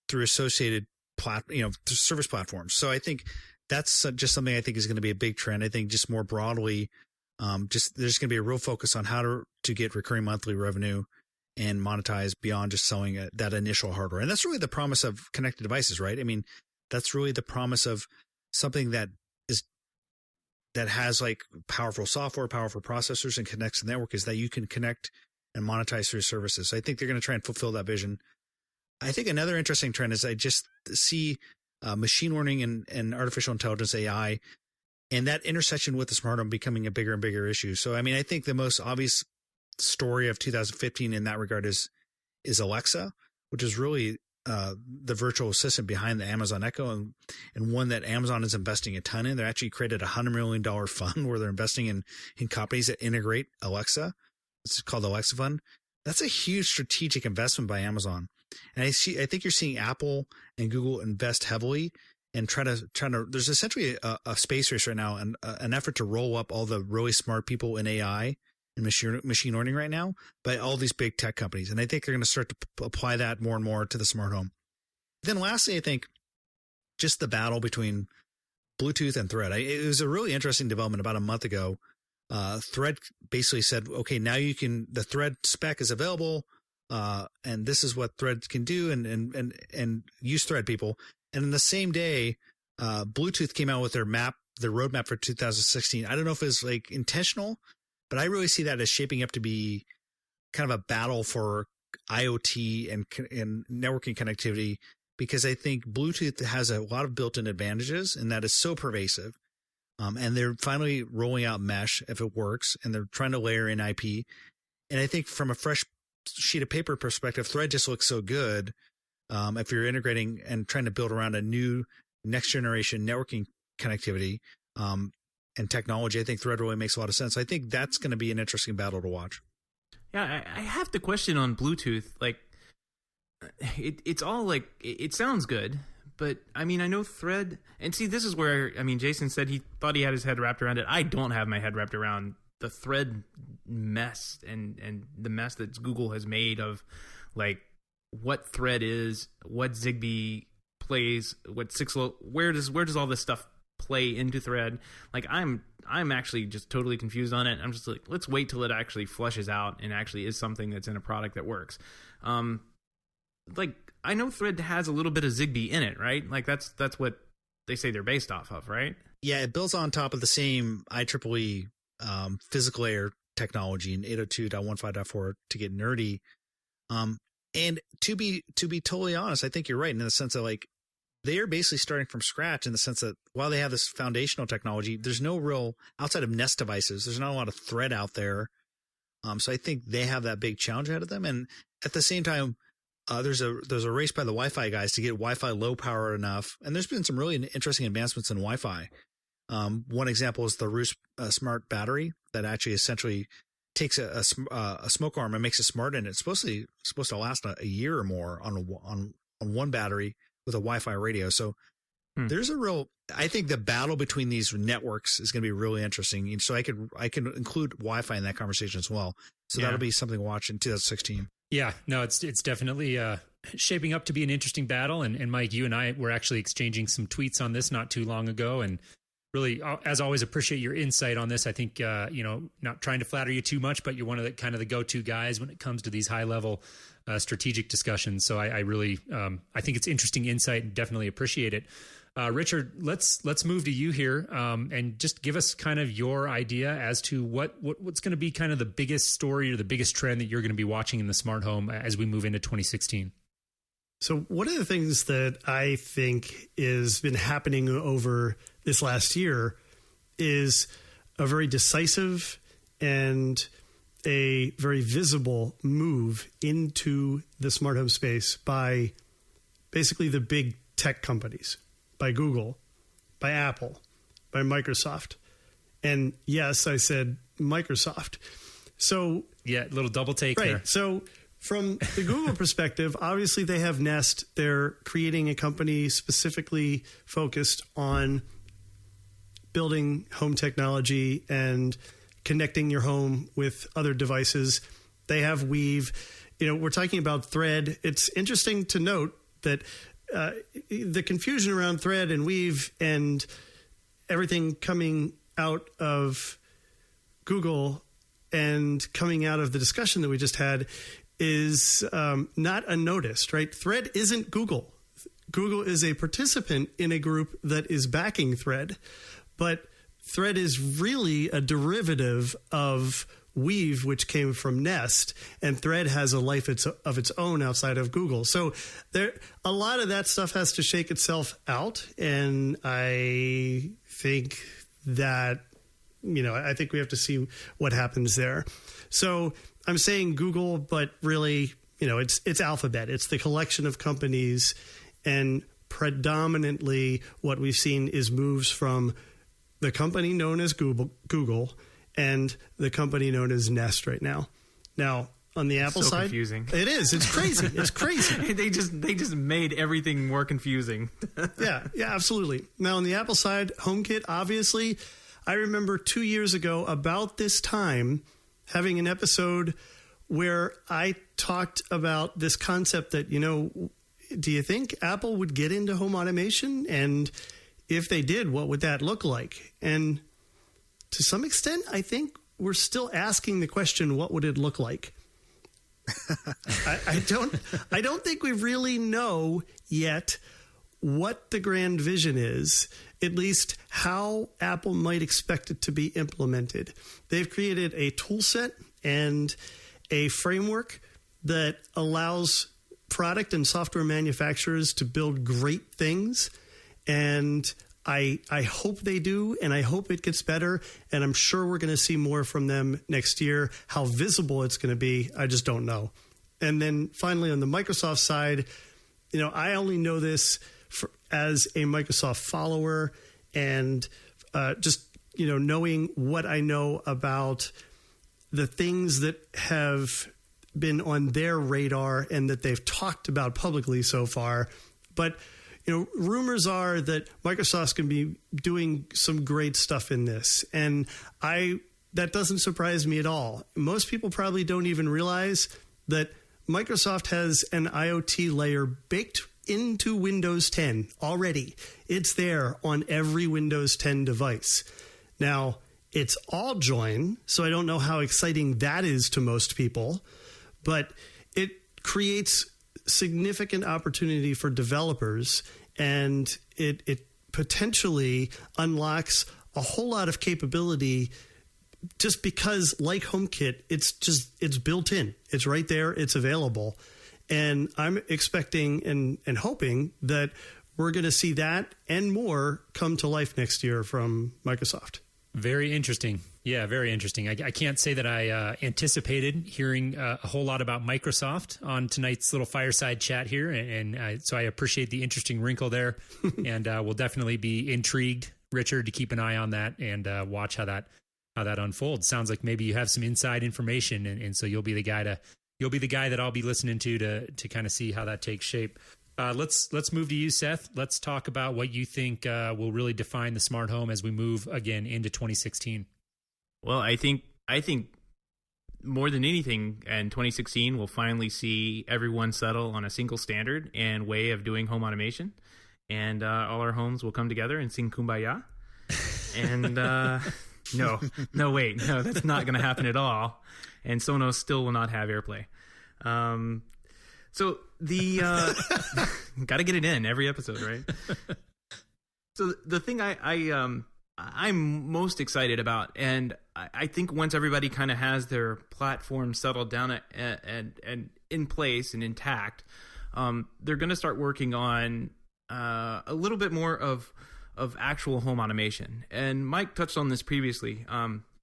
through associated through service platforms. So I think that's just something I think is going to be a big trend. I think just more broadly, there's going to be a real focus on how to get recurring monthly revenue and monetize beyond just selling that initial hardware. And that's really the promise of connected devices, right? I mean, that's really the promise of something that has like powerful software, powerful processors, and connects the network, is that you can connect and monetize through services. So I think they're going to try and fulfill that vision. I think another interesting trend is I just see machine learning and artificial intelligence, AI, and that intersection with the smart home becoming a bigger and bigger issue. So, I mean, I think the most obvious story of 2015 in that regard is Alexa, which is really the virtual assistant behind the Amazon Echo, and one that Amazon is investing a ton in. They actually created a $100 million fund where they're investing in companies that integrate Alexa. This is called the Alexa Fund. That's a huge strategic investment by Amazon. And I think you're seeing Apple and Google invest heavily and trying to, there's essentially a space race right now and an effort to roll up all the really smart people in AI and machine learning right now by all these big tech companies. And I think they're going to start to apply that more and more to the smart home. Then lastly, I think just the battle between Bluetooth and Thread. It was a really interesting development about a month ago. Thread basically said, okay, now the Thread spec is available. And this is what Thread can do and use Thread, people. And in the same day, Bluetooth came out with their roadmap for 2016. I don't know if it's like intentional, but I really see that as shaping up to be kind of a battle for IoT and networking connectivity, because I think Bluetooth has a lot of built-in advantages, and that is so pervasive. And they're finally rolling out mesh if it works, and they're trying to layer in IP. And I think from a fresh sheet of paper perspective, Thread just looks so good. If you're integrating and trying to build around a new next generation networking connectivity and technology, I think Thread really makes a lot of sense. I think that's going to be an interesting battle to watch. Yeah, I have the question on Bluetooth. Like, it's all like, it sounds good, but I mean, I know Thread, and see, this is where, I mean, Jason said he thought he had his head wrapped around it. I don't have my head wrapped around the Thread mess and the mess that Google has made of like what Thread is, what Zigbee plays, what 6LoW, where does all this stuff play into Thread. Like I'm actually just totally confused on it. I'm just like, let's wait till it actually flushes out and actually is something that's in a product that works. Like I know Thread has a little bit of Zigbee in it, right? Like that's what they say they're based off of, right? Yeah, it builds on top of the same IEEE physical layer technology in 802.15.4 to get nerdy. And to be totally honest, I think you're right in the sense that like they're basically starting from scratch in the sense that while they have this foundational technology, there's no real outside of Nest devices. There's not a lot of Thread out there. So I think they have that big challenge ahead of them. And at the same time, there's a race by the Wi-Fi guys to get Wi-Fi low power enough. And there's been some really interesting advancements in Wi-Fi. One example is the Roost smart battery that actually essentially takes a smoke alarm and makes it smart, and it's supposed to last a year or more on one battery with a Wi-Fi radio. So there's I think the battle between these networks is going to be really interesting. And so I can include Wi-Fi in that conversation as well. So that'll be something to watch in 2016. Yeah, no, it's definitely shaping up to be an interesting battle. And Mike, you and I were actually exchanging some tweets on this not too long ago, and really, as always, appreciate your insight on this. I think, not trying to flatter you too much, but you're one of the kind of the go-to guys when it comes to these high-level strategic discussions. So I really, I think it's interesting insight and definitely appreciate it. Richard, let's move to you here and just give us kind of your idea as to what's going to be kind of the biggest story or the biggest trend that you're going to be watching in the smart home as we move into 2016. So one of the things that I think has been happening over this last year is a very decisive and a very visible move into the smart home space by basically the big tech companies, by Google, by Apple, by Microsoft. And yes, I said Microsoft. So yeah, little double take right, there. So from the Google perspective, obviously they have Nest. They're creating a company specifically focused on building home technology and connecting your home with other devices. They have Weave. We're talking about Thread. It's interesting to note that the confusion around Thread and Weave and everything coming out of Google and coming out of the discussion that we just had is not unnoticed, right? Thread isn't Google. Google is a participant in a group that is backing Thread, but Thread is really a derivative of Weave, which came from Nest, and Thread has a life of its own outside of Google. So a lot of that stuff has to shake itself out, and I think that I think we have to see what happens there. So I'm saying Google, but really it's Alphabet. It's the collection of companies, and predominantly what we've seen is moves from the company known as Google and the company known as Nest right now. Now, on the Apple side, confusing. It is. It's crazy. It's crazy. They just made everything more confusing. Yeah, absolutely. Now, on the Apple side, HomeKit, obviously, I remember 2 years ago about this time having an episode where I talked about this concept that, do you think Apple would get into home automation? And if they did, what would that look like? And to some extent, I think we're still asking the question, what would it look like? I don't think we really know yet what the grand vision is, at least how Apple might expect it to be implemented. They've created a tool set and a framework that allows product and software manufacturers to build great things. And I hope they do, and I hope it gets better. And I'm sure we're going to see more from them next year. How visible it's going to be, I just don't know. And then finally, on the Microsoft side, I only know this as a Microsoft follower, and just knowing what I know about the things that have been on their radar and that they've talked about publicly so far. But rumors are that Microsoft's going to be doing some great stuff in this, and that doesn't surprise me at all. Most people probably don't even realize that Microsoft has an IoT layer baked into Windows 10 already. It's there on every Windows 10 device. Now, it's all join, so I don't know how exciting that is to most people, but it creates significant opportunity for developers, and it potentially unlocks a whole lot of capability just because, like HomeKit, it's built in. It's right there. It's available. And I'm expecting and hoping that we're going to see that and more come to life next year from Microsoft. Very interesting. Yeah, very interesting. I can't say that I anticipated hearing a whole lot about Microsoft on tonight's little fireside chat here. And so I appreciate the interesting wrinkle there. And we'll definitely be intrigued, Richard, to keep an eye on that and watch how that unfolds. Sounds like maybe you have some inside information. And so you'll be the guy that I'll be listening to kind of see how that takes shape. Let's move to you, Seth. Let's talk about what you think will really define the smart home as we move again into 2016. Well, I think more than anything, in 2016, we'll finally see everyone settle on a single standard and way of doing home automation, and all our homes will come together and sing Kumbaya. And no, wait, that's not going to happen at all. And Sonos still will not have AirPlay. So the got to get it in every episode, right? So the thing I'm most excited about, and I think once everybody kind of has their platform settled down and in place and intact, they're going to start working on a little bit more of actual home automation. And Mike touched on this previously,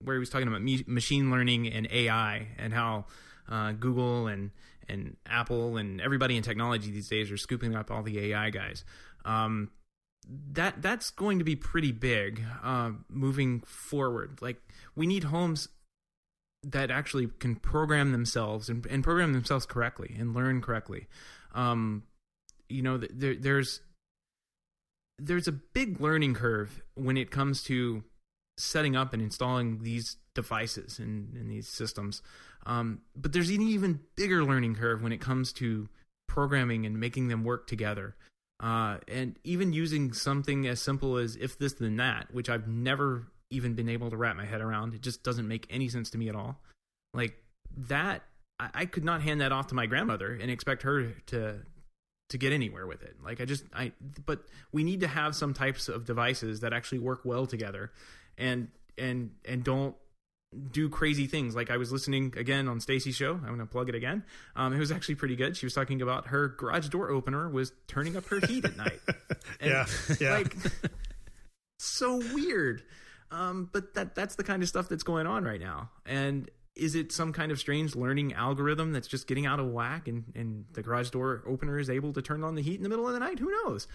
where he was talking about machine learning and AI and how Google and Apple and everybody in technology these days are scooping up all the AI guys. That's going to be pretty big moving forward. Like, we need homes that actually can program themselves and program themselves correctly and learn correctly. There's a big learning curve when it comes to setting up and installing these devices and these systems. But there's an even bigger learning curve when it comes to programming and making them work together. And even using something as simple as if this then that, which I've never even been able to wrap my head around. It just doesn't make any sense to me at all. Like that, I could not hand that off to my grandmother and expect her to get anywhere with it. But we need to have some types of devices that actually work well together and don't do crazy things. Like, I was listening again on Stacy's show. I'm going to plug it again. It was actually pretty good. She was talking about her garage door opener was turning up her heat at night. And yeah. Like, so weird. But that's the kind of stuff that's going on right now. And is it some kind of strange learning algorithm that's just getting out of whack, and the garage door opener is able to turn on the heat in the middle of the night? Who knows?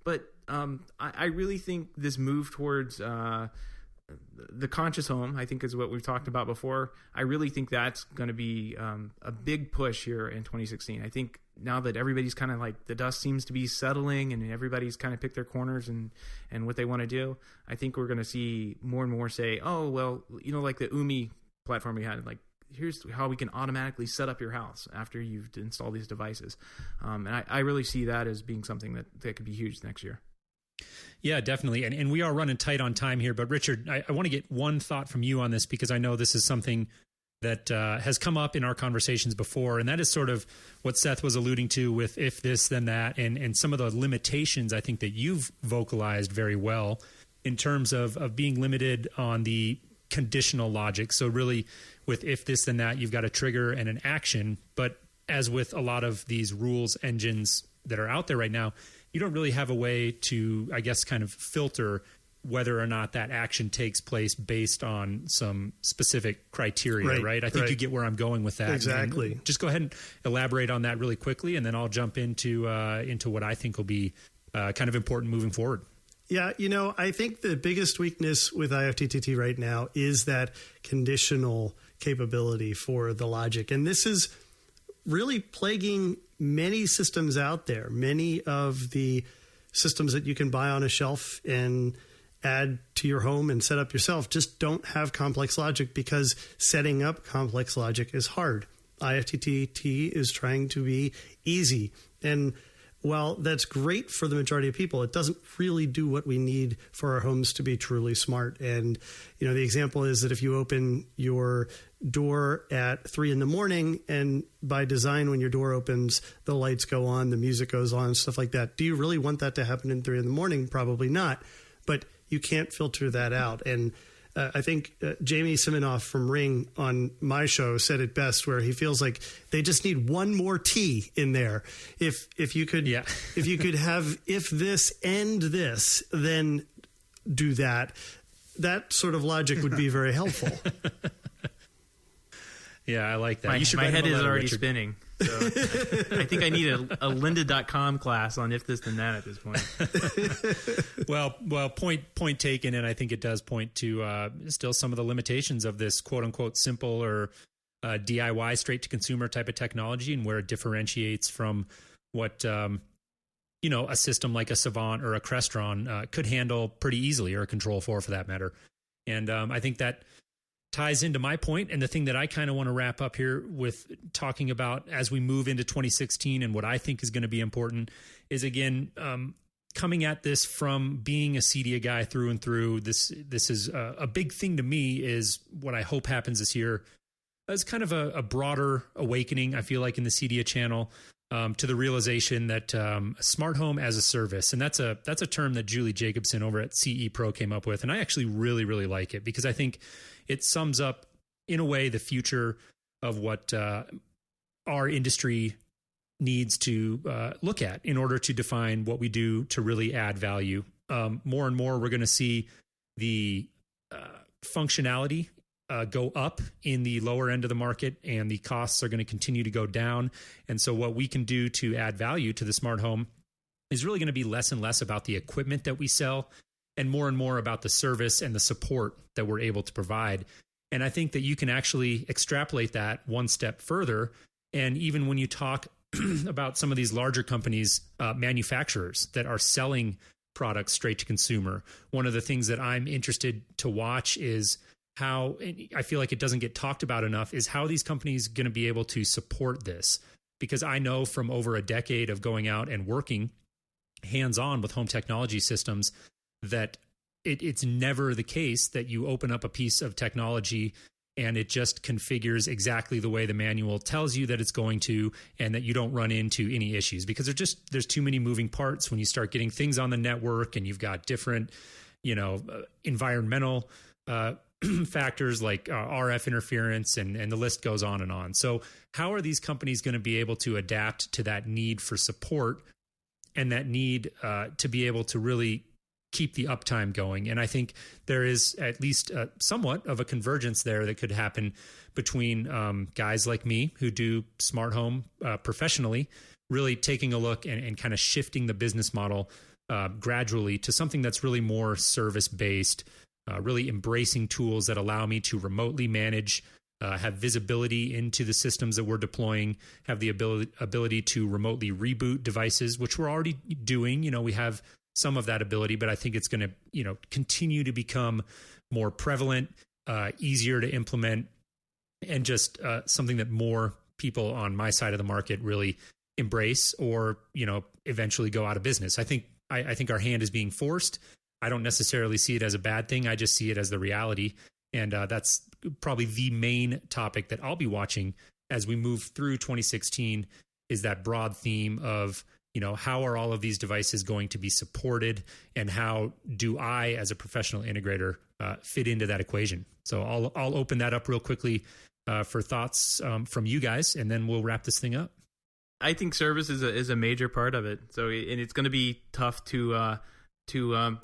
But I really think this move towards the conscious home, I think, is what we've talked about before. I really think that's going to be a big push here in 2016. I think now that everybody's kind of like, the dust seems to be settling and everybody's kind of picked their corners and what they want to do, I think we're going to see more and more say, oh, well, like the Umi platform we had, like, here's how we can automatically set up your house after you've installed these devices. And I really see that as being something that could be huge next year. Yeah, definitely. And we are running tight on time here, but Richard, I want to get one thought from you on this, because I know this is something that has come up in our conversations before, and that is sort of what Seth was alluding to with if this, then that, and some of the limitations I think that you've vocalized very well in terms of being limited on the conditional logic. So really with if this, then that, you've got a trigger and an action, but as with a lot of these rules engines that are out there right now, you don't really have a way to, I guess, kind of filter whether or not that action takes place based on some specific criteria, right? I think you get where I'm going with that. Exactly. And just go ahead and elaborate on that really quickly, and then I'll jump into what I think will be kind of important moving forward. Yeah, I think the biggest weakness with IFTTT right now is that conditional capability for the logic. And this is really plaguing many systems out there. Many of the systems that you can buy on a shelf and add to your home and set up yourself just don't have complex logic, because setting up complex logic is hard. IFTTT is trying to be easy. And while that's great for the majority of people, it doesn't really do what we need for our homes to be truly smart. And, the example is that if you open your door at 3 a.m, and by design, when your door opens, the lights go on, the music goes on, stuff like that. Do you really want that to happen in 3 a.m? Probably not. But you can't filter that out. And I think Jamie Siminoff from Ring on my show said it best, where he feels like they just need one more T in there. If you could, if you could have if this and this, then do that. That sort of logic would be very helpful. Yeah, I like that. My head is already spinning. So I think I need a lynda.com class on if this then that at this point. Well, point taken, and I think it does point to still some of the limitations of this quote unquote simple or DIY straight to consumer type of technology, and where it differentiates from what a system like a Savant or a Crestron could handle pretty easily, or a Control 4 for that matter. And I think that ties into my point, and the thing that I kind of want to wrap up here with talking about as we move into 2016, and what I think is going to be important is, again, coming at this from being a CEDIA guy through and through. This is a big thing to me, is what I hope happens this year as kind of a broader awakening, I feel like, in the CEDIA channel, to the realization that smart home as a service, and that's a term that Julie Jacobson over at CE Pro came up with, and I actually really, really like it, because I think it sums up, in a way, the future of what our industry needs to look at in order to define what we do to really add value. More and more, we're going to see the functionality go up in the lower end of the market, and the costs are going to continue to go down. And so what we can do to add value to the smart home is really going to be less and less about the equipment that we sell, and more about the service and the support that we're able to provide. And I think that you can actually extrapolate that one step further. And even when you talk about some of these larger companies, manufacturers that are selling products straight to consumer, one of the things that I'm interested to watch is how, I feel like it doesn't get talked about enough, is how these companies going to be able to support this. Because I know from over a decade of going out and working hands-on with home technology systems that it's never the case that you open up a piece of technology and it just configures exactly the way the manual tells you that it's going to, and that you don't run into any issues, because there's too many moving parts when you start getting things on the network, and you've got different, environmental factors like RF interference, and the list goes on and on. So how are these companies going to be able to adapt to that need for support, and that need to be able to really keep the uptime going. And I think there is at least somewhat of a convergence there that could happen between guys like me who do smart home professionally, really taking a look and kind of shifting the business model gradually to something that's really more service-based, really embracing tools that allow me to remotely manage, have visibility into the systems that we're deploying, have the ability to remotely reboot devices, which we're already doing. You know, we have some of that ability, but I think it's going to, you know, continue to become more prevalent, easier to implement, and just something that more people on my side of the market really embrace, or, you know, eventually go out of business. I think our hand is being forced. I don't necessarily see it as a bad thing. I just see it as the reality. And that's probably the main topic that I'll be watching as we move through 2016, is that broad theme of, you know, how are all of these devices going to be supported, and how do I, as a professional integrator, fit into that equation? So I'll open that up real quickly for thoughts from you guys, and then we'll wrap this thing up. I think service is a major part of it. So, and it's going to be tough to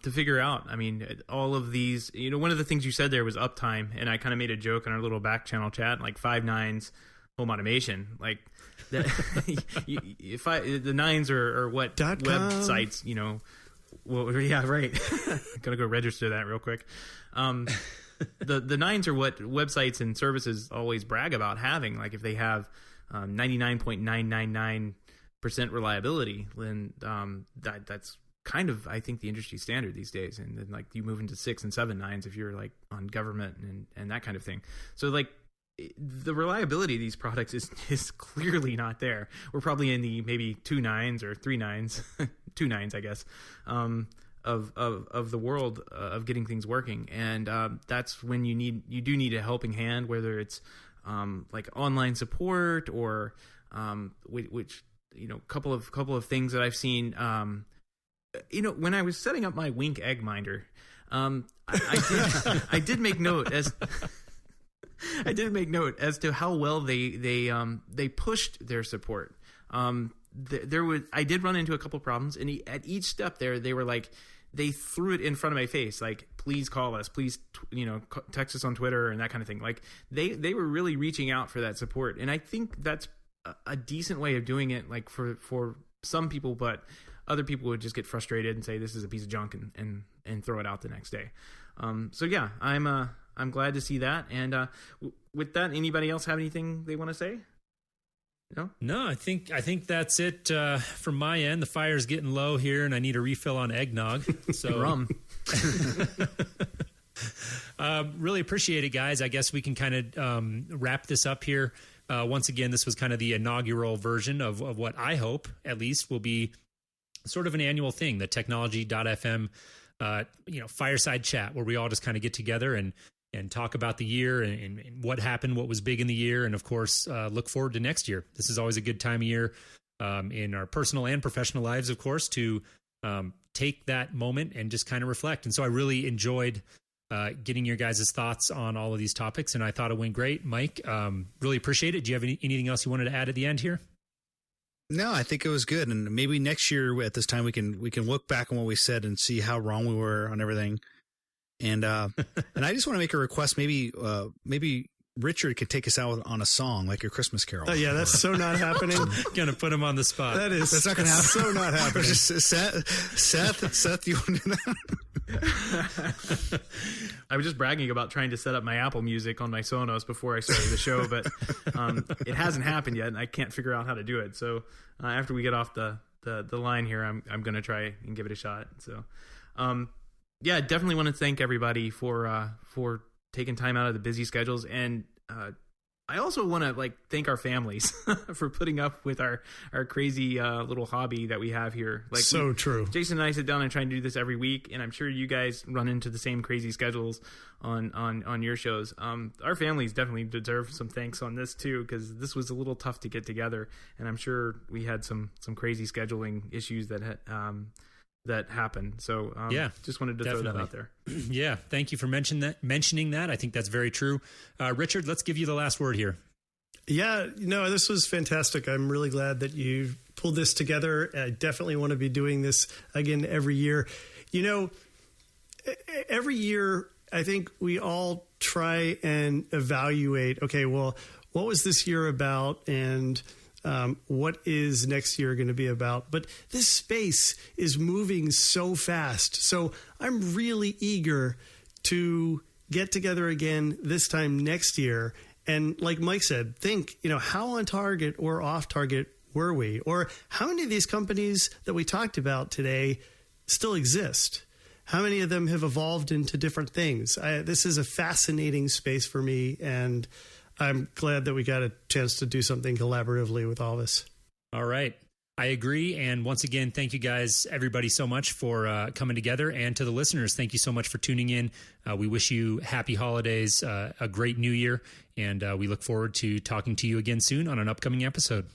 figure out. I mean, all of these, you know, one of the things you said there was uptime, and I kind of made a joke in our little back channel chat, like 5 nines home automation, like that. The nines are what websites, you know. Well, yeah, right. Gotta go register that real quick. The nines are what websites and services always brag about having. Like if they have 99.999% reliability, then that's kind of, I think, the industry standard these days. And then like you move into 6 and 7 nines if you're like on government and that kind of thing. So like the reliability of these products is clearly not there. We're probably in the maybe 2 nines or 3 nines, 2 nines, I guess, of the world of getting things working. And that's when you do need a helping hand, whether it's like online support or which, you know, couple of things that I've seen. You know, when I was setting up my Wink egg minder, I did make note as to how well they pushed their support. I did run into a couple problems, and at each step there, they were like, they threw it in front of my face, like, please call us, please, you know, text us on Twitter and that kind of thing. Like they were really reaching out for that support. And I think that's a decent way of doing it, like for some people, but other people would just get frustrated and say, this is a piece of junk and throw it out the next day. So yeah, I'm glad to see that. And with that, anybody else have anything they want to say? No, I think that's it from my end. The fire's getting low here, and I need a refill on eggnog. So rum. Really appreciate it, guys. I guess we can kind of wrap this up here. Once again, this was kind of the inaugural version of what I hope, at least, will be sort of an annual thing, the Technology.fm Fireside chat, where we all just kind of get together and talk about the year and what happened, what was big in the year, and of course, look forward to next year. This is always a good time of year in our personal and professional lives, of course, to take that moment and just kind of reflect. And so I really enjoyed getting your guys' thoughts on all of these topics, and I thought it went great. Mike, really appreciate it. Do you have anything else you wanted to add at the end here? No, I think it was good. And maybe next year at this time, we can look back on what we said and see how wrong we were on everything. And and I just want to make a request. Maybe Richard could take us out on a song, like your Christmas Carol. Oh yeah, that's so not happening. Gonna put him on the spot. That's not gonna happen. So not happening. Seth, you want to do that? I was just bragging about trying to set up my Apple Music on my Sonos before I started the show, but it hasn't happened yet, and I can't figure out how to do it. So after we get off the line here, I'm gonna try and give it a shot. So. Yeah, definitely want to thank everybody for taking time out of the busy schedules, and I also want to thank our families for putting up with our crazy little hobby that we have here. True. Jason and I sit down and try and do this every week, and I'm sure you guys run into the same crazy schedules on your shows. Our families definitely deserve some thanks on this too, because this was a little tough to get together, and I'm sure we had some crazy scheduling issues that happened. So just wanted to throw that out there. Yeah, thank you for mentioning that. I think that's very true. Richard, let's give you the last word here. Yeah, this was fantastic. I'm really glad that you pulled this together. I definitely want to be doing this again every year. every year, I think we all try and evaluate, okay, well, what was this year about, and what is next year going to be about? But this space is moving so fast. So I'm really eager to get together again this time next year. And like Mike said, think, how on target or off target were we? Or how many of these companies that we talked about today still exist? How many of them have evolved into different things? This is a fascinating space for me, and I'm glad that we got a chance to do something collaboratively with all of us. All right. I agree. And once again, thank you guys, everybody, so much for coming together. And to the listeners, thank you so much for tuning in. We wish you happy holidays, a great new year, and we look forward to talking to you again soon on an upcoming episode.